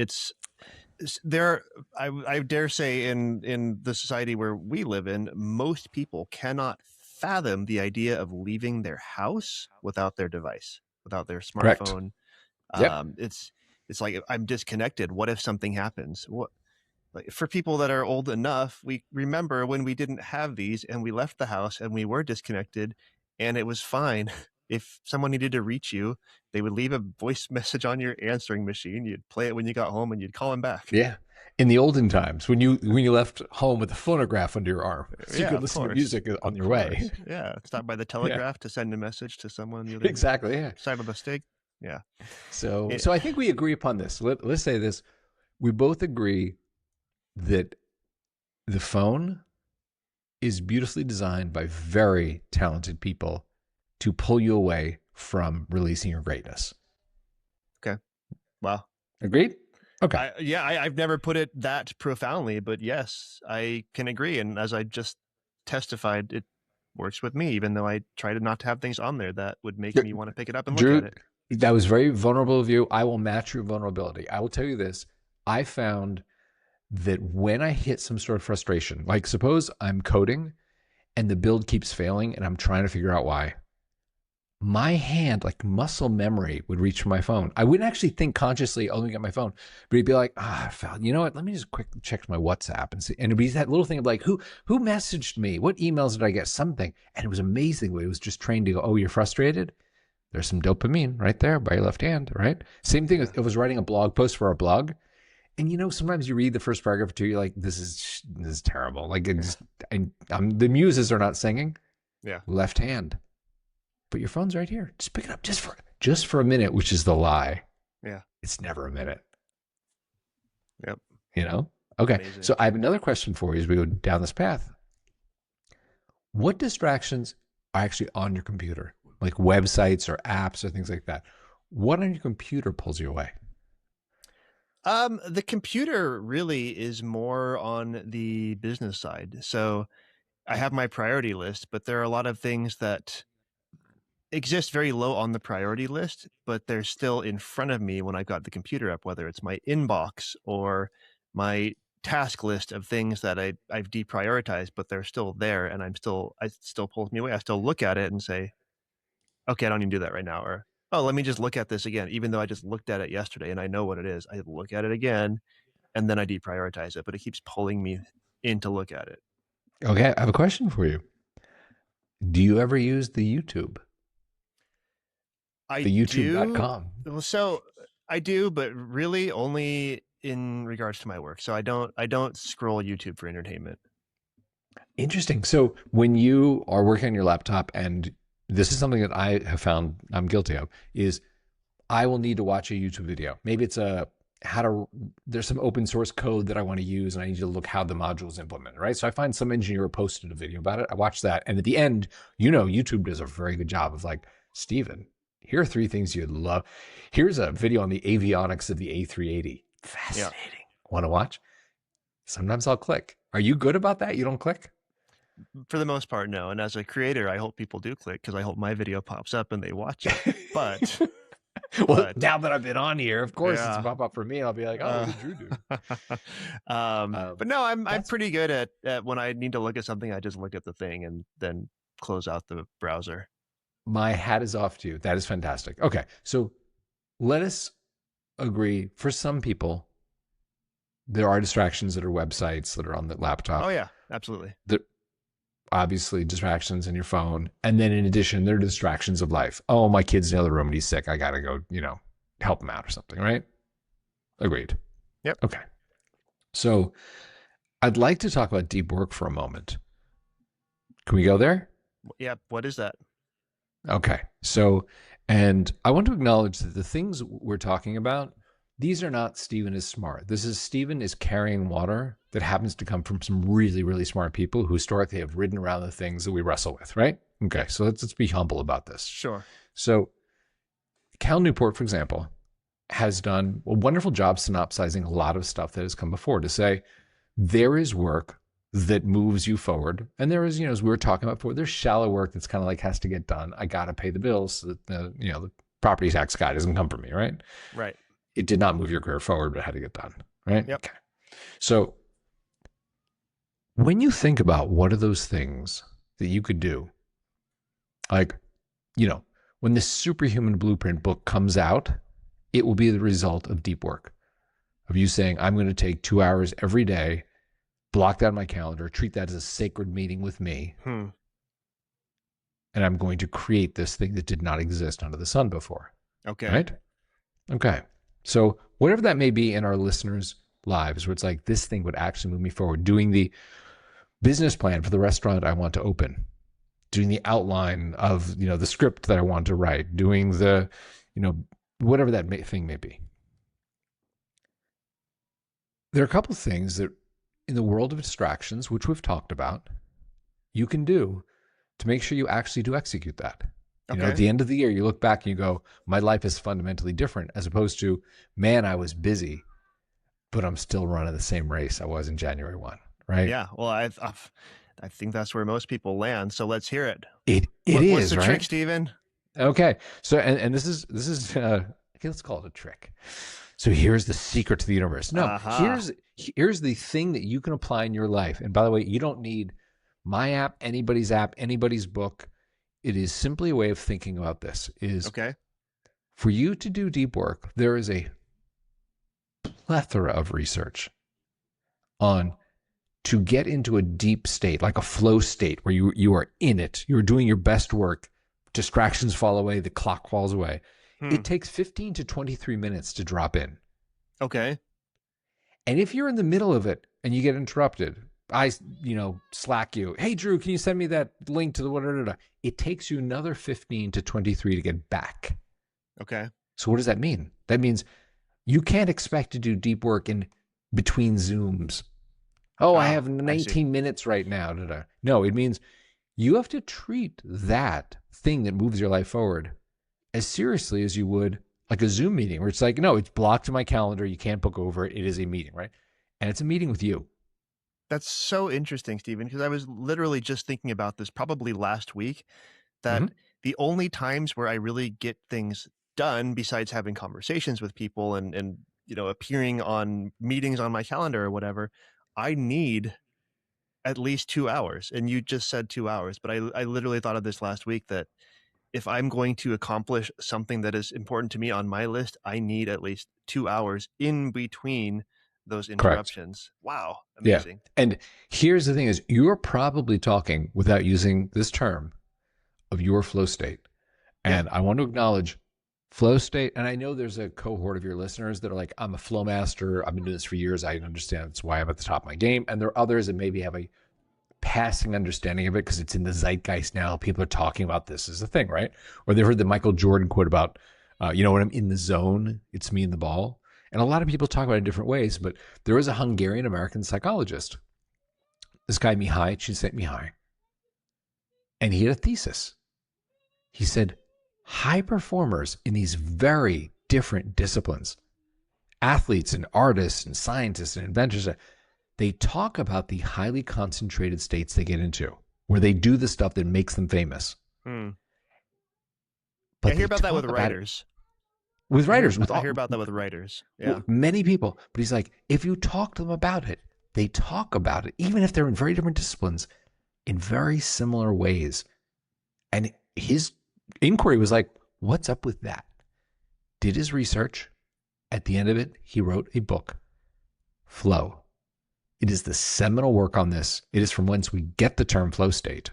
I dare say in the society where we live in, most people cannot fathom the idea of leaving their house without their device, without their smartphone. Yep. It's like, I'm disconnected. What if something happens? Like, for people that are old enough, we remember when we didn't have these and we left the house and we were disconnected and it was fine. If someone needed to reach you, they would leave a voice message on your answering machine. You'd play it when you got home and you'd call them back. Yeah. In the olden times, when you left home with a phonograph under your arm, so you could listen to music on your way. Yeah. Stop by the telegraph to send a message to someone. The other Exactly. Yeah. side of a mistake. Yeah. So I think we agree upon this. Let's say this. We both agree that the phone is beautifully designed by very talented people to pull you away from releasing your greatness. Okay. Wow. Agreed? Okay. I've never put it that profoundly, but yes, I can agree. And as I just testified, it works with me, even though I try to not to have things on there that would make me want to pick it up and Drew, look at it. That was very vulnerable of you. I will match your vulnerability. I will tell you this. I found that when I hit some sort of frustration, like suppose I'm coding and the build keeps failing and I'm trying to figure out why, my hand, like muscle memory, would reach for my phone. I wouldn't actually think consciously, oh, let me get my phone. But it'd be like, I found, you know what? Let me just quickly check my WhatsApp and see. And it'd be that little thing of like, who messaged me? What emails did I get? Something. And it was amazing. It was just trained to go, oh, you're frustrated? There's some dopamine right there by your left hand, right? Same thing. I was writing a blog post for our blog. And sometimes you read the first paragraph or two, you're like, this is terrible. Like the muses are not singing. Yeah. Left hand. But your phone's right here. Just pick it up just for a minute, which is the lie. Yeah. It's never a minute. Yep. Okay. Amazing. So I have another question for you as we go down this path. What distractions are actually on your computer? Like websites or apps or things like that. What on your computer pulls you away? The computer really is more on the business side. So I have my priority list, but there are a lot of things that exist very low on the priority list, but they're still in front of me when I've got the computer up, whether it's my inbox or my task list of things that I've deprioritized, but they're still there. And it still pulls me away. I still look at it and say, okay, I don't need to do that right now. Or, oh, let me just look at this again, even though I just looked at it yesterday and I know what it is. I look at it again and then I deprioritize it, but it keeps pulling me in to look at it. Okay, I have a question for you. Do you ever use the YouTube? The YouTube.com. So I do, but really only in regards to my work. So I don't scroll YouTube for entertainment. Interesting. So when you are working on your laptop, and this is something that I have found I'm guilty of, is I will need to watch a YouTube video. Maybe it's there's some open source code that I want to use and I need to look how the module is implemented, right? So I find some engineer posted a video about it. I watch that. And at the end, YouTube does a very good job of like, Steven, here are 3 things you'd love. Here's a video on the avionics of the A380. Fascinating. Yeah. Want to watch? Sometimes I'll click. Are you good about that? You don't click? For the most part, no. And as a creator, I hope people do click because I hope my video pops up and they watch it. But now that I've been on here, of course it's a pop up for me. I'll be like, oh, what did Drew do? But no, I'm pretty good at when I need to look at something, I just look at the thing and then close out the browser. My hat is off to you. That is fantastic. Okay, so let us agree. For some people, there are distractions that are websites that are on the laptop. Oh yeah, absolutely. Obviously distractions in your phone. And then in addition, there are distractions of life. Oh, my kid's in the other room and he's sick. I got to go, help him out or something, right? Agreed. Yep. Okay. So I'd like to talk about deep work for a moment. Can we go there? Yeah. What is that? Okay. So, and I want to acknowledge that the things we're talking about, these are not Steven is smart. This is Steven is carrying water that happens to come from some really, really smart people who historically have ridden around the things that we wrestle with, right? Okay, so let's be humble about this. Sure. So Cal Newport, for example, has done a wonderful job synopsizing a lot of stuff that has come before to say there is work that moves you forward. And there is, as we were talking about before, there's shallow work that's kind of like has to get done. I got to pay the bills so that the property tax guy doesn't come for me, right? Right. It did not move your career forward, but had to get done, right? Yep. Okay. So when you think about what are those things that you could do, like, when the Superhuman Blueprint book comes out, it will be the result of deep work, of you saying, I'm going to take 2 hours every day, block that on my calendar, treat that as a sacred meeting with me, and I'm going to create this thing that did not exist under the sun before. Okay. Right? Okay. So whatever that may be in our listeners' lives, where it's like, this thing would actually move me forward, doing the business plan for the restaurant I want to open, doing the outline of, the script that I want to write, doing the, whatever that thing may be. There are a couple of things that in the world of distractions, which we've talked about, you can do to make sure you actually do execute that. Okay. At the end of the year, you look back and you go, my life is fundamentally different, as opposed to, man, I was busy, but I'm still running the same race I was in January 1, right? Yeah. Well, I think that's where most people land. So let's hear it. It is, what's the right? trick, Steven? Okay. So, and this is okay, let's call it a trick. So here's the secret to the universe. No, here's the thing that you can apply in your life. And by the way, you don't need my app, anybody's book. It is simply a way of thinking about this. Okay. For you to do deep work, there is a plethora of research on to get into a deep state, like a flow state where you are in it. You're doing your best work. Distractions fall away. The clock falls away. It takes 15 to 23 minutes to drop in. Okay. And if you're in the middle of it and you get interrupted, I Slack you. Hey, Drew, can you send me that link to the whatever? It takes you another 15 to 23 to get back. Okay. So what does that mean? That means you can't expect to do deep work in between Zooms. Oh, I have 19 minutes right now. No, it means you have to treat that thing that moves your life forward as seriously as you would like a Zoom meeting, where it's like, no, it's blocked in my calendar. You can't book over it. It is a meeting, right? And it's a meeting with you. That's so interesting, Steven, because I was literally just thinking about this probably last week, that the only times where I really get things done besides having conversations with people and appearing on meetings on my calendar or whatever, I need at least 2 hours. And you just said 2 hours, but I literally thought of this last week, that if I'm going to accomplish something that is important to me on my list, I need at least 2 hours in between those interruptions. Correct. Wow. Amazing. Yeah. And here's the thing is, you're probably talking, without using this term, of your flow state. And I want to acknowledge flow state. And I know there's a cohort of your listeners that are like, I'm a flow master. I've been doing this for years. I understand that's why I'm at the top of my game. And there are others that maybe have a passing understanding of it because it's in the zeitgeist now. People are talking about this as a thing, right? Or they've heard the Michael Jordan quote about, when I'm in the zone, it's me and the ball. And a lot of people talk about it in different ways, but there is a Hungarian-American psychologist, this guy Mihai Csikszentmihalyi, and he had a thesis. He said, high performers in these very different disciplines, athletes and artists and scientists and inventors, they talk about the highly concentrated states they get into, where they do the stuff that makes them famous. But But I hear about that with writers. With writers. I hear about that with writers. Yeah. Many people. But he's like, if you talk to them about it, they talk about it, even if they're in very different disciplines, in very similar ways. And his inquiry was like, what's up with that? Did his research. At the end of it, he wrote a book, Flow. It is the seminal work on this. It is from whence we get the term flow state.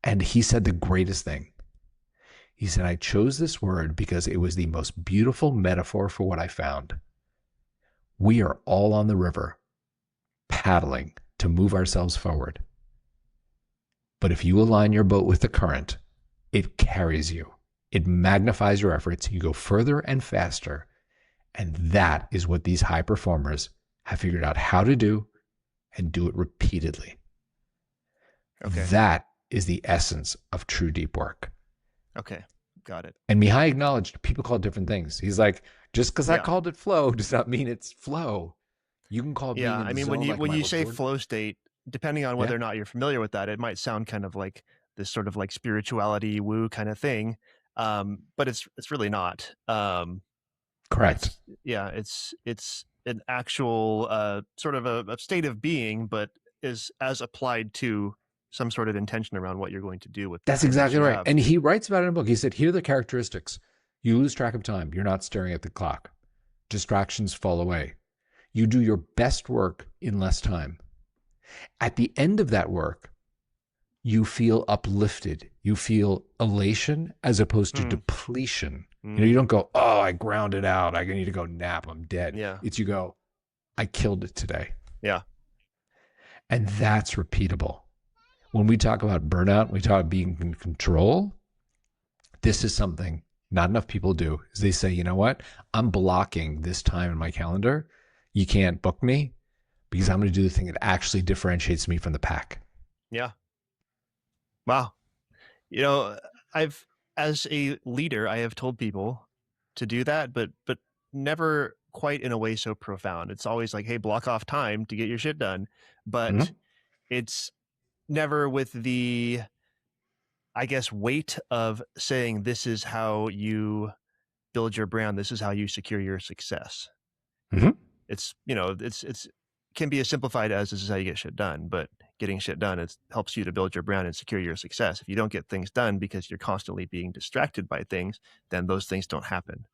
And he said the greatest thing. He said, I chose this word because it was the most beautiful metaphor for what I found. We are all on the river, paddling to move ourselves forward. But if you align your boat with the current, it carries you. It magnifies your efforts. You go further and faster. And that is what these high performers have figured out how to do and do it repeatedly. Okay. That is the essence of true deep work. Okay. Got it. And Mihai acknowledged people call it different things. He's like, just because I Yeah. called it flow does not mean it's flow. You can call it being in the I mean, zone when you like when you Michael say Jordan. flow state, depending on whether Yeah. or not you're familiar with that, it might sound kind of like this sort of like spirituality woo kind of thing. But it's really not. Correct. It's an actual sort of a state of being, but is as applied to some sort of intention around what you're going to do with. That's the things exactly you right. have. And he writes about it in a book. He said, here are the characteristics. You lose track of time. You're not staring at the clock. Distractions fall away. You do your best work in less time. At the end of that work, you feel uplifted. You feel elation as opposed to depletion. You don't go, oh, I ground it out. I need to go nap. I'm dead. Yeah. It's you go, I killed it today. Yeah. And that's repeatable. When we talk about burnout, we talk about being in control. This is something not enough people do, is they say, you know what? I'm blocking this time in my calendar. You can't book me because I'm going to do the thing that actually differentiates me from the pack. Yeah. Wow. As a leader, I have told people to do that, but never quite in a way so profound. It's always like, hey, block off time to get your shit done. But it's never with the, I guess, weight of saying this is how you build your brand. This is how you secure your success. It's, it's can be as simplified as this is how you get shit done, but getting shit done helps you to build your brand and secure your success. If you don't get things done because you're constantly being distracted by things, then those things don't happen.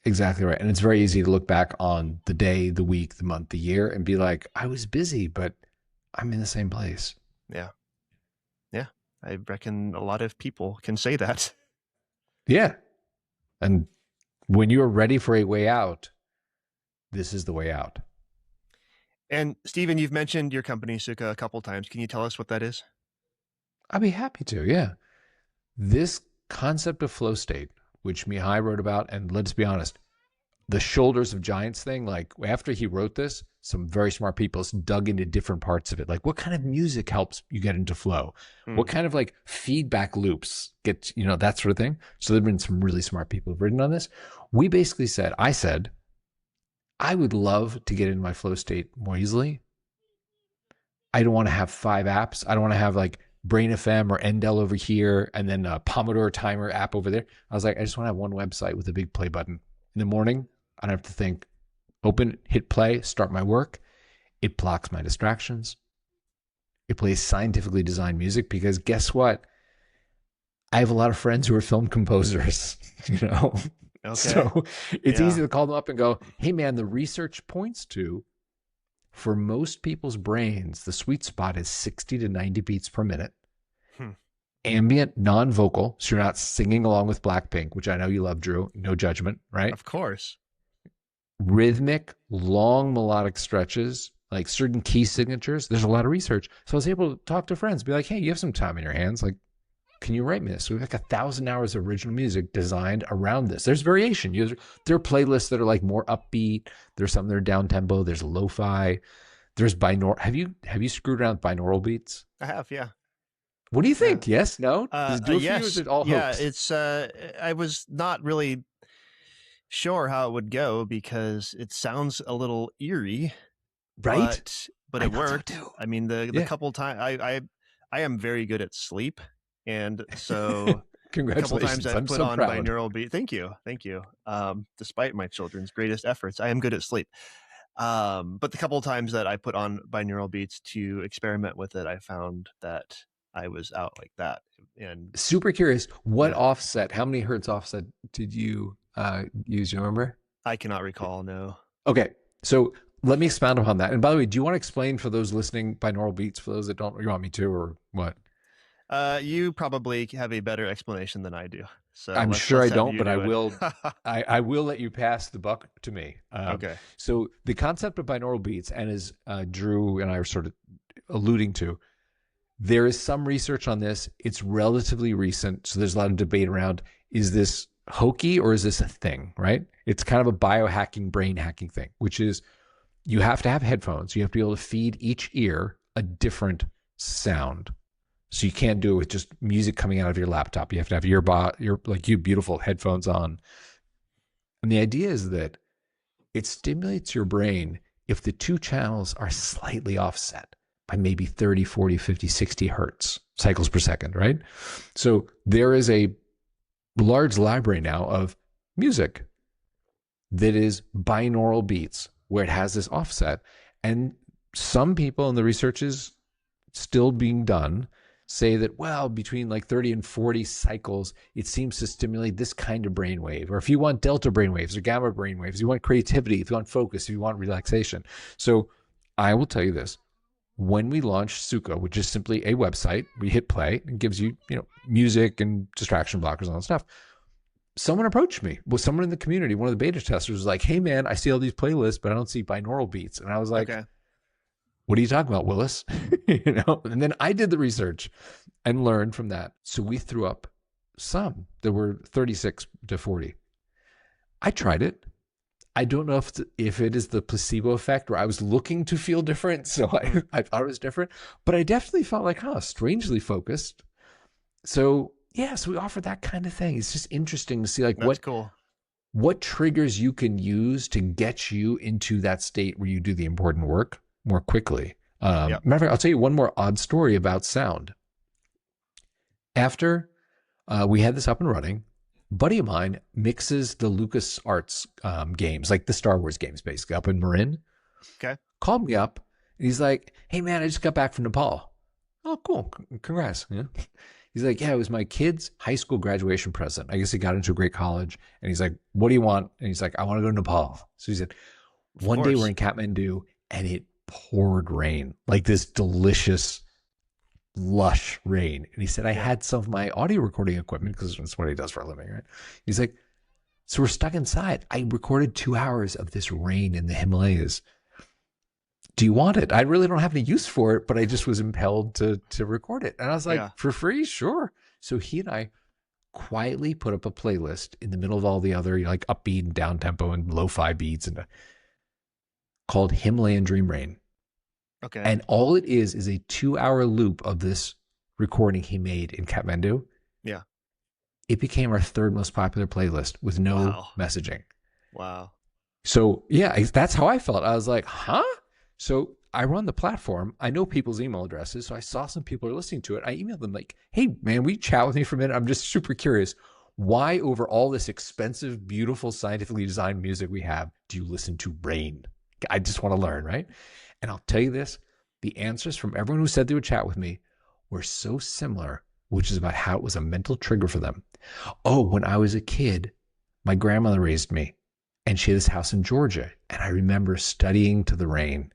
Exactly right. And it's very easy to look back on the day, the week, the month, the year, and be like, I was busy, but I'm in the same place. Yeah. Yeah. I reckon a lot of people can say that. Yeah. And when you're ready for a way out, this is the way out. And Steven, you've mentioned your company, Suka, a couple times. Can you tell us what that is? I'd be happy to, yeah. This concept of flow state, which Mihai wrote about, and let's be honest, the shoulders of giants thing, like after he wrote this, some very smart people dug into different parts of it. Like what kind of music helps you get into flow? What kind of like feedback loops get, that sort of thing. So there've been some really smart people who've written on this. We basically said, I would love to get into my flow state more easily. I don't want to have 5 apps. I don't want to have like Brain FM or Endel over here and then a Pomodoro timer app over there. I was like, I just want to have one website with a big play button. In the morning, I don't have to think, open, hit play, start my work. It blocks my distractions. It plays scientifically designed music because guess what? I have a lot of friends who are film composers, Okay. So it's easy to call them up and go, hey man, the research points to, for most people's brains, the sweet spot is 60 to 90 beats per minute. Ambient, non-vocal, so you're not singing along with Blackpink, which I know you love, Drew. No judgment, right? Of course. Rhythmic, long melodic stretches, like certain key signatures. There's a lot of research. So I was able to talk to friends, be like, hey, you have some time in your hands. Like, can you write me this? So we have like 1,000 hours of original music designed around this. There's variation. There are playlists that are like more upbeat. There's some that are down tempo. There's lo-fi. There's binaural. Have you screwed around with binaural beats? I have, yeah. What do you think? Yeah. Yes, no? Does it do it for you, or Yes, is it all yeah. hopes? It's I was not really sure how it would go because it sounds a little eerie, Right? but I it thought so worked. too. I mean, the Yeah. couple times I am very good at sleep, and so a couple Congratulations. times I I'm put so on proud. binaural beat. Thank you. Despite my children's greatest efforts, I am good at sleep. But the couple of times that I put on binaural beats to experiment with it, I found that I was out like that. And Super curious. What Yeah. offset, how many hertz offset did you use? You remember? I cannot recall. No. Okay. So let me expound upon that. And by the way, do you want to explain for those listening binaural beats, for those that don't, you want me to, or what? You probably have a better explanation than I do. So I'm let's sure I have don't, you but I do it. will. I will let you pass the buck to me. Okay. So the concept of binaural beats, and as Drew and I are sort of alluding to, there is some research on this. It's relatively recent, so there's a lot of debate around, is this hokey or is this a thing, right? It's kind of a biohacking, brain hacking thing, which is you have to have headphones. You have to be able to feed each ear a different sound. So you can't do it with just music coming out of your laptop. You have to have your beautiful headphones on. And the idea is that it stimulates your brain if the two channels are slightly offset by maybe 30, 40, 50, 60 hertz cycles per second, right? So there is a large library now of music that is binaural beats where it has this offset. And some people, and the research is still being done, say that, well, between like 30 and 40 cycles, it seems to stimulate this kind of brainwave. Or if you want delta brainwaves or gamma brainwaves, you want creativity, if you want focus, if you want relaxation. So I will tell you this. When we launched Suka, which is simply a website, we hit play and gives you, music and distraction blockers and all that stuff. Someone approached me. Well, someone in the community, one of the beta testers, was like, hey man, I see all these playlists, but I don't see binaural beats. And I was like, Okay. what are you talking about, Willis? And then I did the research and learned from that. So we threw up some that were 36 to 40. I tried it. I don't know if it is the placebo effect where I was looking to feel different. So I thought it was different, but I definitely felt like, strangely focused. So yeah, so we offer that kind of thing. It's just interesting to see like That's cool. What triggers you can use to get you into that state where you do the important work more quickly. Matter of fact, I'll tell you one more odd story about sound. After we had this up and running, a buddy of mine mixes the LucasArts games, like the Star Wars games, basically, up in Marin. Okay. Called me up, and he's like, hey, man, I just got back from Nepal. Oh, cool. Congrats. Yeah. He's like, yeah, it was my kid's high school graduation present. I guess he got into a great college. And he's like, what do you want? And he's like, I want to go to Nepal. So he said, one day we're in Kathmandu, and it poured rain, like this delicious, lush rain. And he said, I had some of my audio recording equipment because that's what he does for a living, right? He's like, so we're stuck inside. I recorded 2 hours of this rain in the Himalayas. Do you want it? I really don't have any use for it, but I just was impelled to record it. And I was like, for free? Sure. So he and I quietly put up a playlist in the middle of all the other like upbeat and down tempo and lo-fi beats and called Himalayan Dream Rain. Okay. And all it is a 2-hour loop of this recording he made in Kathmandu. Yeah. It became our third most popular playlist with no messaging. Wow. So yeah, that's how I felt. I was like, huh? So I run the platform. I know people's email addresses. So I saw some people are listening to it. I emailed them like, hey man, will you chat with me for a minute? I'm just super curious. Why over all this expensive, beautiful, scientifically designed music we have, do you listen to rain? I just want to learn, right? And I'll tell you this, the answers from everyone who said they would chat with me were so similar, which is about how it was a mental trigger for them. Oh, when I was a kid, my grandmother raised me and she had this house in Georgia. And I remember studying to the rain.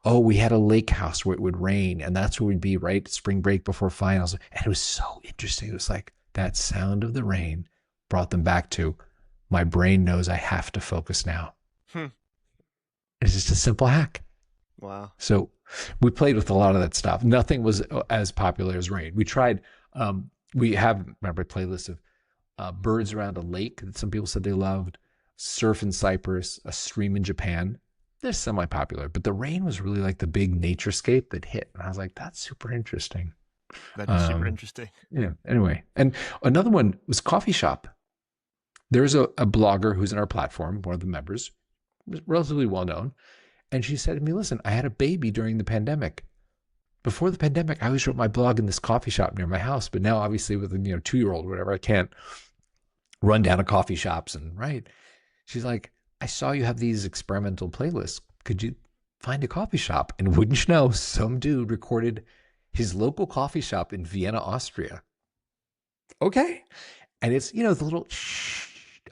Oh, we had a lake house where it would rain and that's where we'd be, right? Spring break before finals. And it was so interesting. It was like that sound of the rain brought them back to my brain knows I have to focus now. It's just a simple hack. Wow. So we played with a lot of that stuff. Nothing was as popular as rain. We tried, we have, remember, a playlist of birds around a lake that some people said they loved, surf in Cyprus, a stream in Japan. They're semi-popular, but the rain was really like the big naturescape that hit. And I was like, that's super interesting. That is super interesting. Yeah. Anyway, and another one was coffee shop. There's a blogger who's in our platform, one of the members, relatively well known. And she said to me, listen, I had a baby during the pandemic. Before the pandemic, I always wrote my blog in this coffee shop near my house. But now obviously with a 2-year-old or whatever, I can't run down to coffee shops and write. She's like, I saw you have these experimental playlists. Could you find a coffee shop? And wouldn't you know, some dude recorded his local coffee shop in Vienna, Austria. Okay. And it's, the little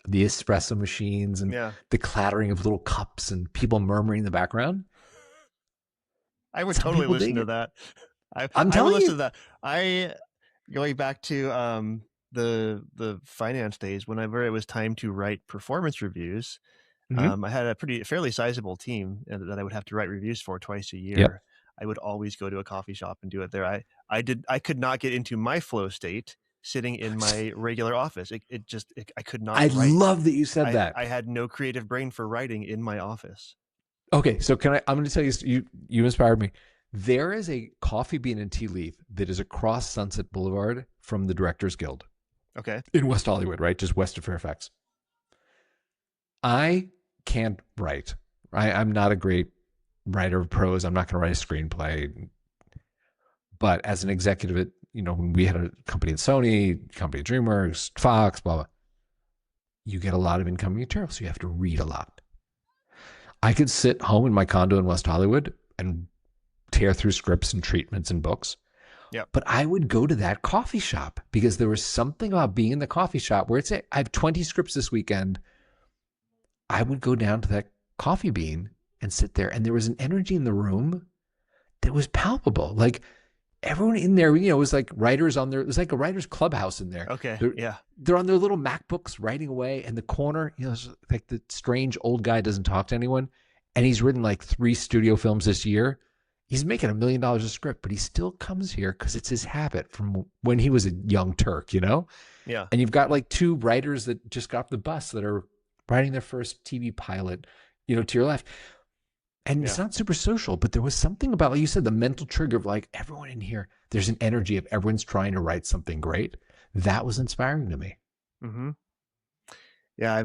the espresso machines and the clattering of little cups and people murmuring in the background. I would totally listen to that. I'm telling you. Listen to that. Going back to the finance days, whenever it was time to write performance reviews, I had a fairly sizable team that I would have to write reviews for twice a year. Yep. I would always go to a coffee shop and do it there. I could not get into my flow state sitting in my regular office. I could not. I love that you said that. I had no creative brain for writing in my office. Okay, so I'm going to tell you, you inspired me. There is a coffee bean and tea leaf that is across Sunset Boulevard from the Directors Guild. Okay. In West Hollywood, right? Just west of Fairfax. I can't write. I'm not a great writer of prose. I'm not going to write a screenplay. But as an executive at, when we had a company at Sony, company at DreamWorks, Fox, blah, blah, you get a lot of incoming material, so you have to read a lot. I could sit home in my condo in West Hollywood and tear through scripts and treatments and books. Yeah. But I would go to that coffee shop because there was something about being in the coffee shop where I have 20 scripts this weekend. I would go down to that coffee bean and sit there, and there was an energy in the room that was palpable. Like everyone in there, was like writers on there. It was like a writer's clubhouse in there. Okay. They're on their little MacBooks writing away. And the corner, it's like the strange old guy doesn't talk to anyone. And he's written like 3 studio films this year. He's making $1 million a script, but he still comes here because it's his habit from when he was a young Turk, Yeah. And you've got like 2 writers that just got off the bus that are writing their first TV pilot, to your left. And it's not super social, but there was something about, like you said, the mental trigger of like everyone in here, there's an energy of everyone's trying to write something great. That was inspiring to me. Mm-hmm. Yeah,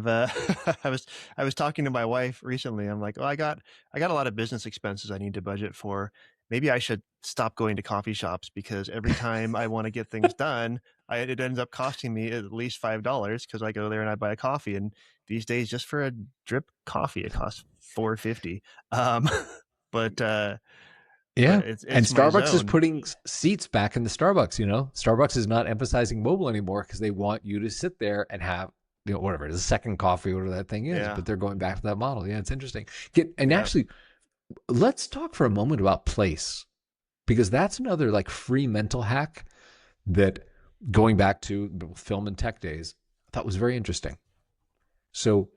I was talking to my wife recently. I'm like, I got a lot of business expenses I need to budget for. Maybe I should stop going to coffee shops because every time I want to get things done, it ends up costing me at least $5 because I go there and I buy a coffee. And these days, just for a drip coffee, it costs $4.50. But and Starbucks is putting seats back in the Starbucks. Starbucks is not emphasizing mobile anymore because they want you to sit there and have whatever it is, a second coffee, whatever that thing is. Yeah. But they're going back to that model. Yeah, it's interesting. Actually, let's talk for a moment about place, because that's another like free mental hack that, going back to film and tech days, I thought was very interesting. So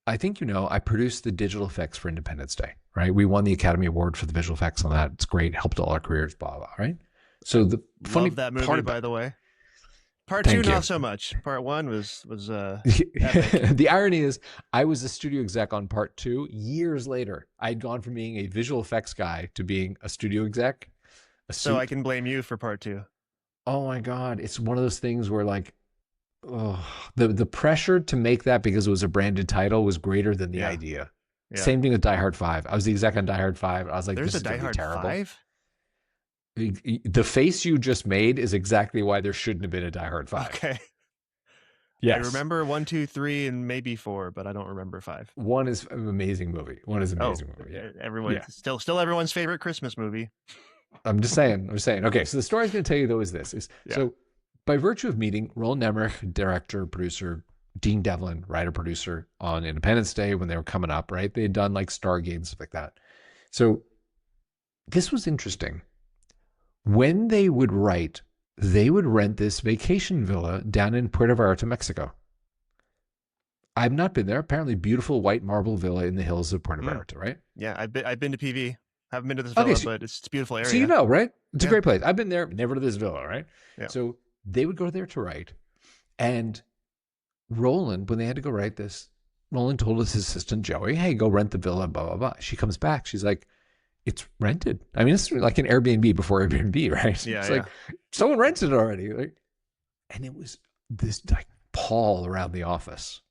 I think, I produced the digital effects for Independence Day, right? We won the Academy Award for the visual effects on that. It's great. Helped all our careers, blah, blah, right? So the funny Love that movie, part by the way. Part 2, not so much. Part 1 was epic. The irony is I was a studio exec on part 2 years later. I'd gone from being a visual effects guy to being a studio exec. So I can blame you for part 2. Oh my God. It's one of those things where like, the pressure to make that because it was a branded title was greater than the idea. Yeah. Same thing with Die Hard 5. I was the exec on Die Hard 5. I was like, there's this is Die Hard terrible. 5? The face you just made is exactly why there shouldn't have been a Die Hard 5. Okay. Yes. I remember 1, 2, 3, and maybe 4, but I don't remember 5. 1 is an amazing movie. 1 is an amazing movie. Yeah. Still everyone's favorite Christmas movie. I'm just saying. Okay, so the story I was going to tell you though is this: so by virtue of meeting Roland Emmerich, director, producer, Dean Devlin, writer, producer on Independence Day when they were coming up, right? They had done like Stargate and stuff like that. So this was interesting. When they would write, they would rent this vacation villa down in Puerto Vallarta, Mexico. I've not been there. Apparently beautiful white marble villa in the hills of Puerto Vallarta, right? Yeah, I've been to PV. Haven't been to this Okay, villa, but it's a beautiful area. so you know, right? It's a Yeah. great place. I've been there, never to this villa, right? Yeah. So they would go there to write. And Roland, when they had to go write this, Roland told his assistant, Joey, hey, go rent the villa, blah, blah, blah. She comes back. She's like, it's rented. I mean, it's like an Airbnb before Airbnb, right? Yeah, It's yeah. like, someone rented it already. Like, and it was this like pall around the office.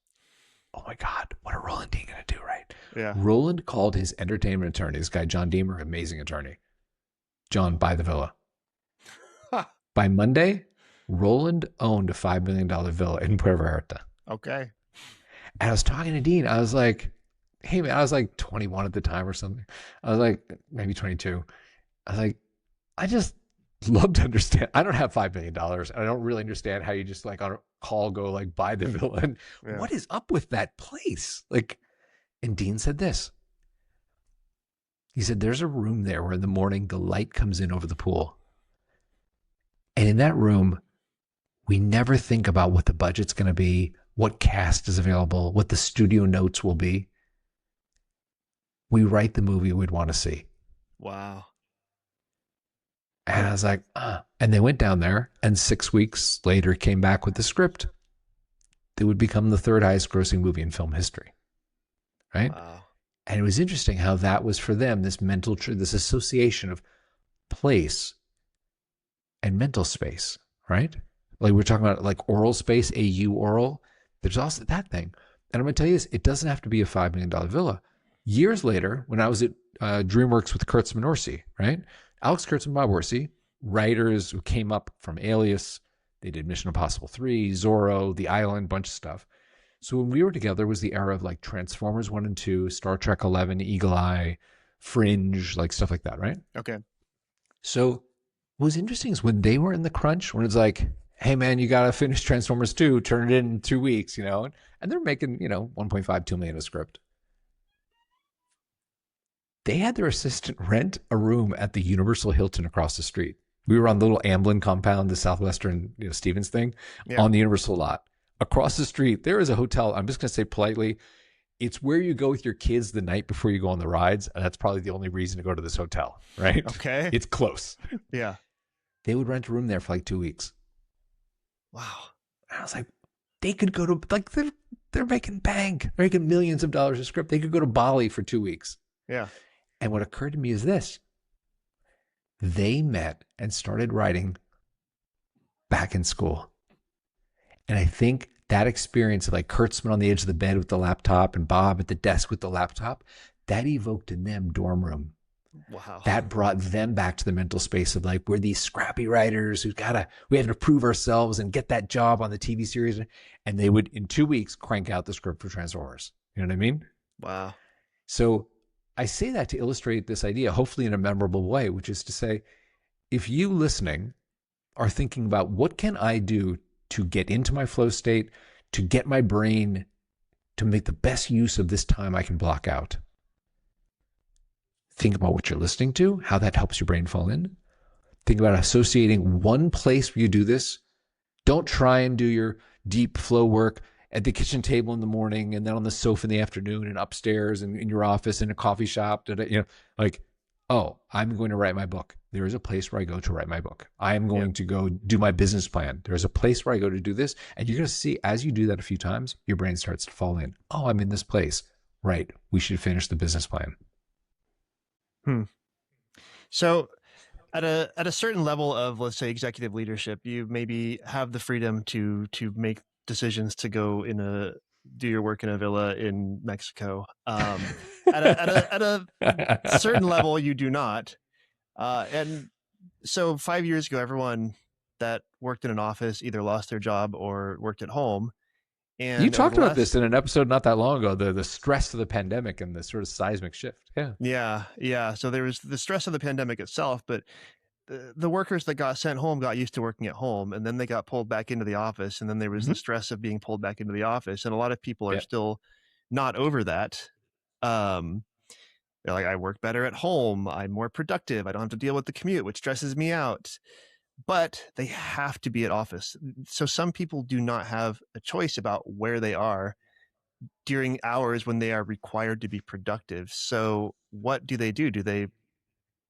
Oh my God, what are Roland Dean going to do, right? Yeah. Roland called his entertainment attorney, this guy, John Deemer, amazing attorney. John, buy the villa. By Monday, Roland owned a $5 million villa in Puerto Vallarta. Okay. And I was talking to Dean. I was like, hey, man, I was like 21 at the time or something. I was like, maybe 22. I was like, I just love to understand. I don't have $5 million. And I don't really understand how you just like on a call go like buy the villa. And what is up with that place? Like, and Dean said this. He said, there's a room there where in the morning the light comes in over the pool. And in that room, we never think about what the budget's going to be, what cast is available, what the studio notes will be. We write the movie we'd want to see. Wow. And I was like, And they went down there, and 6 weeks later came back with the script that would become the third highest grossing movie in film history. Right? Wow. And it was interesting how that was for them, this mental, this association of place and mental space, right? Like we're talking about like oral space, AU oral. There's also that thing. And I'm going to tell you this, it doesn't have to be a $5 million villa. Years later, when I was at DreamWorks with Kurtzman Orsi, right? Alex Kurtzman and Bob Orsi, writers who came up from Alias. They did Mission Impossible 3, Zorro, The Island, bunch of stuff. So when we were together was the era of like Transformers 1 and 2, Star Trek 11, Eagle Eye, Fringe, like stuff like that, right? Okay. So what was interesting is when they were in the crunch, when it's like, hey man, you got to finish Transformers 2, turn it in 2 weeks, you know, and they're making, 1.5, 2 million a script. They had their assistant rent a room at the Universal Hilton across the street. We were on the little Amblin compound, the Southwestern, Stevens thing, on the Universal lot. Across the street, there is a hotel. I'm just going to say politely, it's where you go with your kids the night before you go on the rides. And that's probably the only reason to go to this hotel, right? Okay. It's close. Yeah. They would rent a room there for like 2 weeks. Wow. And I was like, they could go to, like, they're making bank. They're making millions of dollars a script. They could go to Bali for 2 weeks. Yeah. And what occurred to me is this. They met and started writing back in school. And I think that experience of like Kurtzman on the edge of the bed with the laptop and Bob at the desk with the laptop, that evoked in them dorm room. Wow. That brought them back to the mental space of like, we're these scrappy writers we have to prove ourselves and get that job on the TV series. And they would, in 2 weeks, crank out the script for Transformers. You know what I mean? Wow. So I say that to illustrate this idea, hopefully in a memorable way, which is to say, if you listening are thinking about what can I do to get into my flow state, to get my brain to make the best use of this time I can block out. Think about what you're listening to, how that helps your brain fall in. Think about associating one place where you do this. Don't try and do your deep flow work at the kitchen table in the morning and then on the sofa in the afternoon and upstairs and in your office in a coffee shop. I'm going to write my book. There is a place where I go to write my book. I am going to go do my business plan. There's a place where I go to do this. And you're going to see as you do that a few times, your brain starts to fall in. Oh, I'm in this place. Right. We should finish the business plan. So at a certain level of, let's say, executive leadership, you maybe have the freedom to make decisions to go do your work in a villa in Mexico. At a certain level, you do not. And so 5 years ago, everyone that worked in an office either lost their job or worked at home. And you talked about this in an episode not that long ago, the stress of the pandemic and the sort of seismic shift. Yeah. So there was the stress of the pandemic itself, but the workers that got sent home got used to working at home, and then they got pulled back into the office, and then there was the stress of being pulled back into the office. And a lot of people are still not over that. They're like, I work better at home. I'm more productive. I don't have to deal with the commute, which stresses me out. But they have to be at office. So some people do not have a choice about where they are during hours when they are required to be productive. So what do? Do they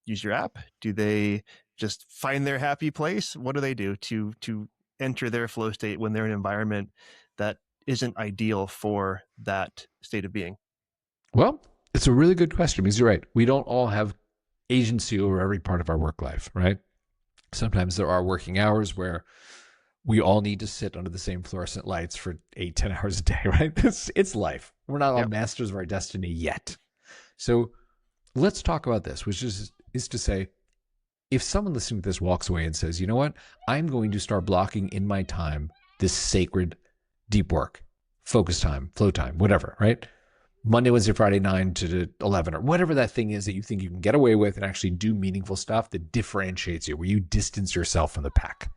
use your app? Do they just find their happy place? What do they do to enter their flow state when they're in an environment that isn't ideal for that state of being? Well, it's a really good question because you're right. We don't all have agency over every part of our work life, right? Sometimes there are working hours where we all need to sit under the same fluorescent lights for 8-10 hours a day, right? It's life. We're not all masters of our destiny yet. So let's talk about this, which is to say, if someone listening to this walks away and says, you know what, I'm going to start blocking in my time this sacred deep work, focus time, flow time, whatever, right? Monday, Wednesday, Friday, 9 to 11, or whatever that thing is that you think you can get away with and actually do meaningful stuff that differentiates you, where you distance yourself from the pack.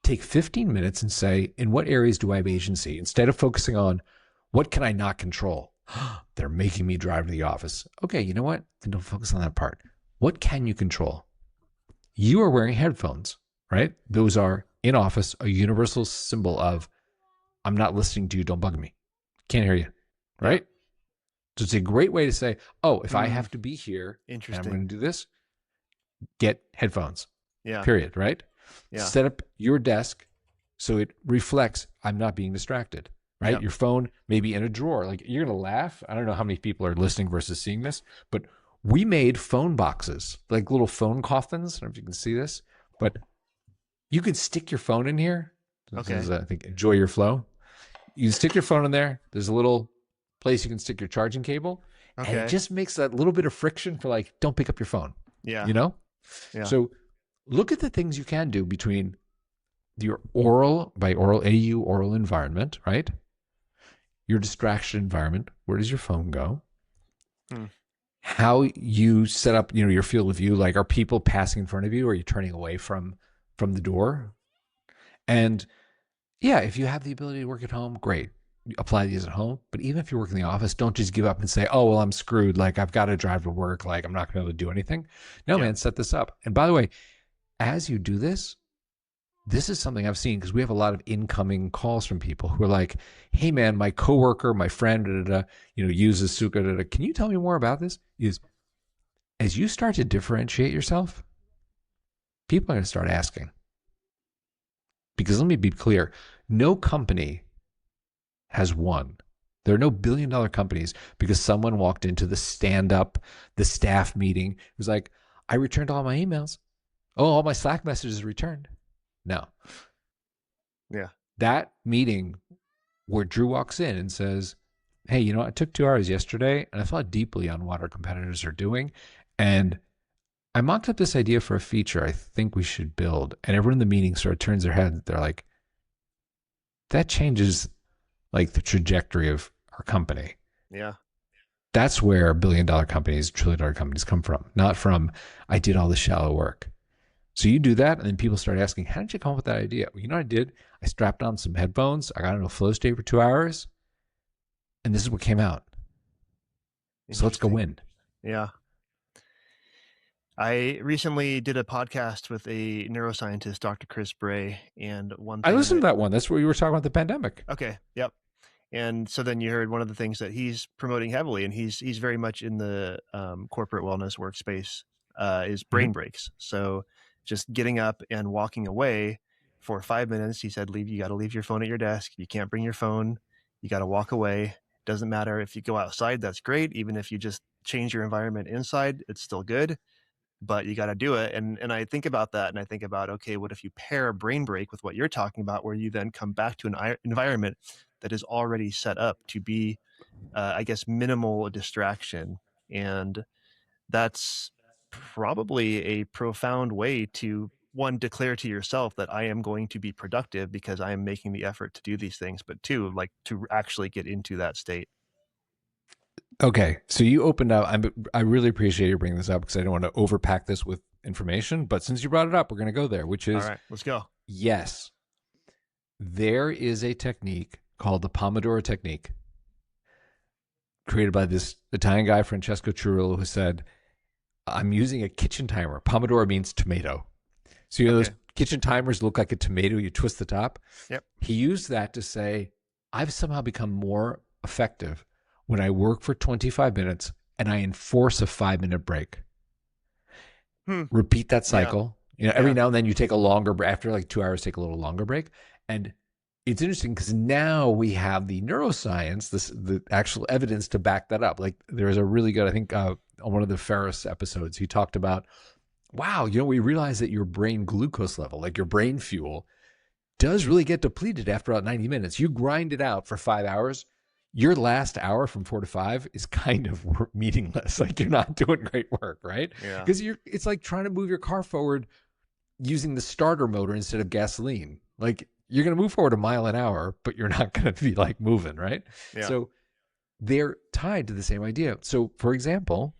Take 15 minutes and say, in what areas do I have agency? Instead of focusing on what can I not control? They're making me drive to the office. Okay, you know what? Then don't focus on that part. What can you control? You are wearing headphones, right? Those are, in office, a universal symbol of, I'm not listening to you, don't bug me. Can't hear you, right? So it's a great way to say, oh, if I have to be here and I'm going to do this, get headphones, period, right? Yeah. Set up your desk so it reflects I'm not being distracted, right? Yep. Your phone may be in a drawer. Like, you're going to laugh. I don't know how many people are listening versus seeing this, but we made phone boxes, like little phone coffins. I don't know if you can see this, but you could stick your phone in here. Okay. This is, I think, enjoy your flow. You stick your phone in there. There's a little place you can stick your charging cable. Okay. And it just makes that little bit of friction for like, don't pick up your phone. Yeah. You know? Yeah. So look at the things you can do between your oral environment, right? Your distraction environment. Where does your phone go? How you set up, your field of view. Like, are people passing in front of you? Or are you turning away from the door? And yeah, if you have the ability to work at home, great. Apply these at home. But even if you work in the office, don't just give up and say, oh, well, I'm screwed. Like, I've got to drive to work. Like, I'm not going to be able to do anything. No, man, set this up. And by the way, as you do this, this is something I've seen because we have a lot of incoming calls from people who are like, hey, man, my coworker, my friend, uses Suka. Can you tell me more about this? As you start to differentiate yourself, people are going to start asking. Because let me be clear, no company has won. There are no billion-dollar companies because someone walked into the stand-up, the staff meeting, was like, I returned all my emails. Oh, all my Slack messages returned. No. Yeah. That meeting where Drew walks in and says, hey, I took 2 hours yesterday and I thought deeply on what our competitors are doing. And I mocked up this idea for a feature I think we should build. And everyone in the meeting sort of turns their head. They're like, that changes like the trajectory of our company. Yeah. That's where billion-dollar companies, trillion-dollar companies come from, not from, I did all the shallow work. So you do that, and then people start asking, how did you come up with that idea? Well, you know what I did? I strapped on some headphones. I got into a flow state for 2 hours, and this is what came out. So let's go win. Yeah. I recently did a podcast with a neuroscientist, Dr. Chris Bray, and one thing I listened to that one. That's where we were talking about the pandemic. Okay. Yep. And so then you heard one of the things that he's promoting heavily, and he's very much in the corporate wellness workspace, is brain breaks. So just getting up and walking away for 5 minutes. He said, you got to leave your phone at your desk. You can't bring your phone. You got to walk away. Doesn't matter if you go outside, that's great. Even if you just change your environment inside, it's still good, but you got to do it. And I think about that, and I think about, okay, what if you pair a brain break with what you're talking about, where you then come back to an environment that is already set up to be, I guess, minimal distraction. And that's probably a profound way to, one, declare to yourself that I am going to be productive because I am making the effort to do these things, but two, like to actually get into that state. Okay. So you opened up, I really appreciate you bringing this up because I don't want to overpack this with information, but since you brought it up, we're going to go there, which is, all right, let's go. Yes. There is a technique called the Pomodoro technique created by this Italian guy, Francesco Cirillo, who said, I'm using a kitchen timer. Pomodoro means tomato. So those kitchen timers look like a tomato. You twist the top. Yep. He used that to say, I've somehow become more effective when I work for 25 minutes and I enforce a 5-minute break. Repeat that cycle. Every Yeah. now and then you take a longer break. After like 2 hours, take a little longer break. And it's interesting because now we have the neuroscience, the actual evidence to back that up. Like there's a really good, I think on one of the Ferris episodes, he talked about, wow, we realize that your brain glucose level, like your brain fuel, does really get depleted after about 90 minutes. You grind it out for 5 hours. Your last hour from 4 to 5 is kind of meaningless. Like you're not doing great work, right? Yeah. Because it's like trying to move your car forward using the starter motor instead of gasoline. Like you're going to move forward a mile an hour, but you're not going to be like moving, right? Yeah. So they're tied to the same idea. So for example,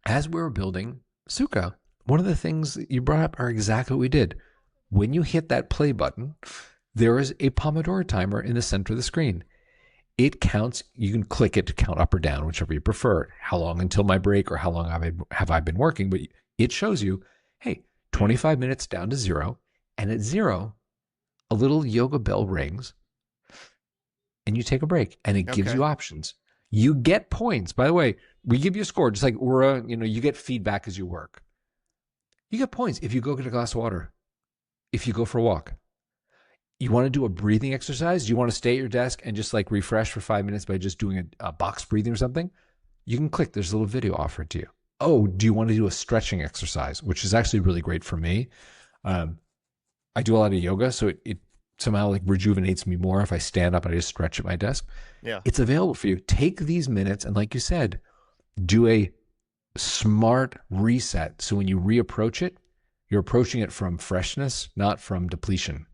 as we were building Suka, one of the things that you brought up are exactly what we did. When you hit that play button, there is a Pomodoro timer in the center of the screen. It counts, you can click it to count up or down, whichever you prefer, how long until my break or how long have I been working, but it shows you, hey, 25 minutes down to 0, and at 0, a little yoga bell rings, and you take a break, and it gives you options. You get points. By the way, we give you a score, just like you get feedback as you work. You get points if you go get a glass of water, if you go for a walk. You want to do a breathing exercise? You want to stay at your desk and just like refresh for 5 minutes by just doing a box breathing or something? You can click. There's a little video offered to you. Oh, do you want to do a stretching exercise, which is actually really great for me? I do a lot of yoga, so it somehow like rejuvenates me more if I stand up and I just stretch at my desk. Yeah. It's available for you. Take these minutes and like you said, do a smart reset. So when you reapproach it, you're approaching it from freshness, not from depletion.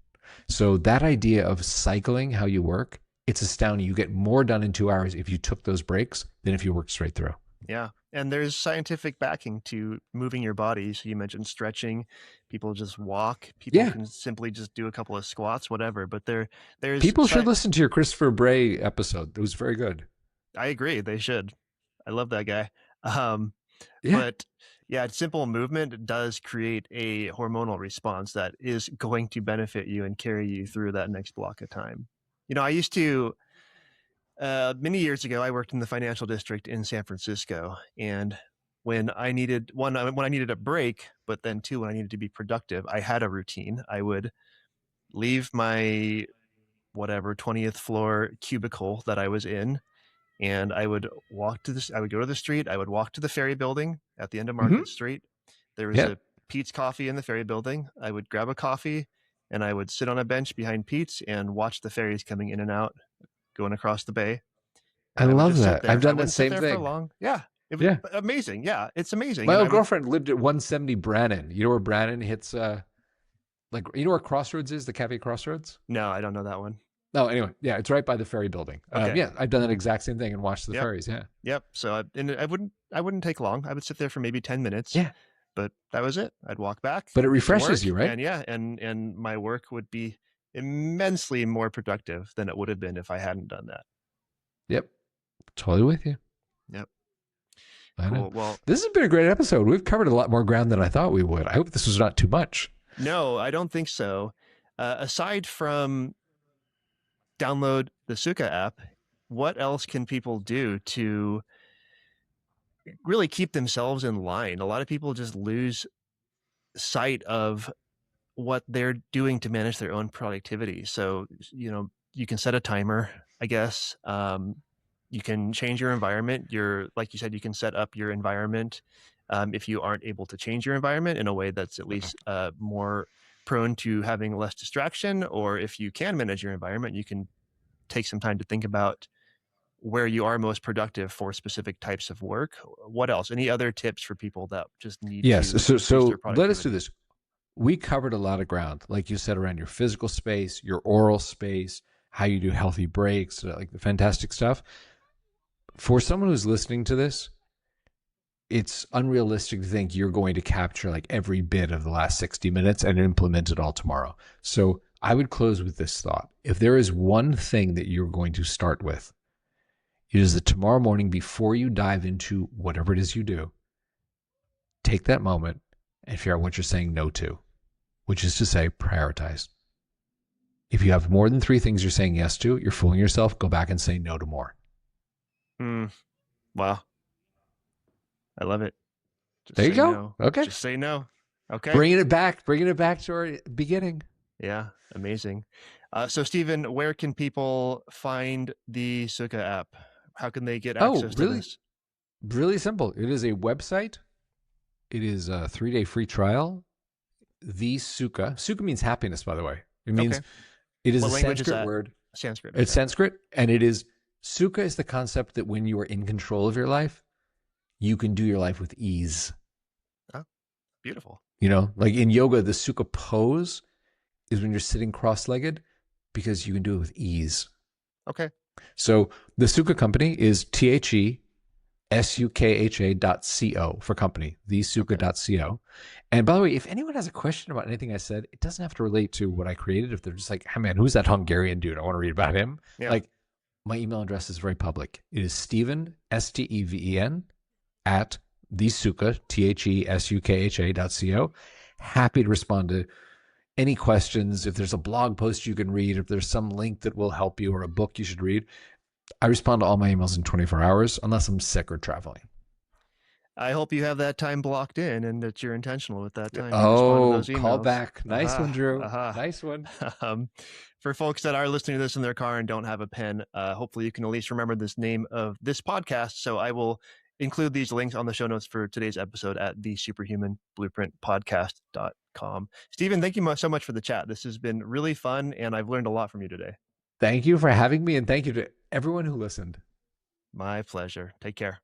So that idea of cycling how you work, it's astounding. You get more done in 2 hours if you took those breaks than if you worked straight through. Yeah. And there's scientific backing to moving your body. So you mentioned stretching. People just walk. People can simply just do a couple of squats, whatever. But there's people should listen to your Christopher Bray episode. It was very good. I agree. They should. I love that guy. Yeah. But yeah, simple movement does create a hormonal response that is going to benefit you and carry you through that next block of time. I used to, many years ago, I worked in the financial district in San Francisco. And when I needed a break, but then two, when I needed to be productive, I had a routine. I would leave my 20th floor cubicle that I was in, and I would walk to I would go to the street. I would walk to the ferry building at the end of Market Street. There was a Pete's Coffee in the ferry building. I would grab a coffee and I would sit on a bench behind Pete's and watch the ferries coming in and out, going across the bay. And I love that. I've done the same thing. For long. Yeah. It was amazing. Yeah. It's amazing. My old girlfriend lived at 170 Brannan. You know where Brannan hits, where Crossroads is, the Cafe Crossroads? No, I don't know that one. No, anyway, yeah, it's right by the ferry building. Okay. I've done that exact same thing and watched the ferries. Yeah. Yep. So I wouldn't take long. I would sit there for maybe 10 minutes. Yeah. But that was it. I'd walk back. But it refreshes you, right? And and my work would be immensely more productive than it would have been if I hadn't done that. Yep. Totally with you. Yep. I know. Cool. Well, this has been a great episode. We've covered a lot more ground than I thought we would. I hope this was not too much. No, I don't think so. Aside from download the Suka app, what else can people do to really keep themselves in line? A lot of people just lose sight of what they're doing to manage their own productivity. So, you can set a timer, I guess. You can change your environment. Like you said, you can set up your environment if you aren't able to change your environment in a way that's at least more prone to having less distraction. Or if you can manage your environment, you can take some time to think about where you are most productive for specific types of work. What else? Any other tips for people that just need to so let us do this. We covered a lot of ground, like you said, around your physical space, your oral space, how you do healthy breaks, like the fantastic stuff. For someone who's listening to this, it's unrealistic to think you're going to capture like every bit of the last 60 minutes and implement it all tomorrow. So I would close with this thought. If there is one thing that you're going to start with, it is that tomorrow morning, before you dive into whatever it is you do, take that moment and figure out what you're saying no to, which is to say, prioritize. If you have more than 3 things you're saying yes to, you're fooling yourself. Go back and say no to more. Wow. I love it. There you say go. no. Okay. Just say no. Okay. Bringing it back to our beginning. Yeah. Amazing. So Steven, where can people find the Sukha app? How can they get access to this? Really simple. It is a website. It is a 3-day free trial. The Sukha. Sukha means happiness, by the way. It means it is What a language is Sanskrit that? word. Sanskrit. It's Sanskrit, and it is Sukha is the concept that when you are in control of your life, you can do your life with ease. Oh, beautiful. You know, like in yoga, the Sukha pose is when you're sitting cross-legged because you can do it with ease. Okay. So the Sukha company is TheSukha.co for company, thesukha.co. And by the way, if anyone has a question about anything I said, it doesn't have to relate to what I created. If they're just like, hey man, who's that Hungarian dude? I want to read about him. Yeah. Like, my email address is very public. It is Steven, Steven, at thesukha, TheSukha.co. Happy to respond to any questions. If there's a blog post you can read, if there's some link that will help you or a book you should read, I respond to all my emails in 24 hours unless I'm sick or traveling. I hope you have that time blocked in and that you're intentional with that time. Oh, call back. Nice one, Drew. Nice one. For folks that are listening to this in their car and don't have a pen, hopefully you can at least remember this name of this podcast. So I will include these links on the show notes for today's episode at the Superhuman Blueprint Podcast.com. Steven, thank you so much for the chat. This has been really fun, and I've learned a lot from you today. Thank you for having me, and thank you to everyone who listened. My pleasure. Take care.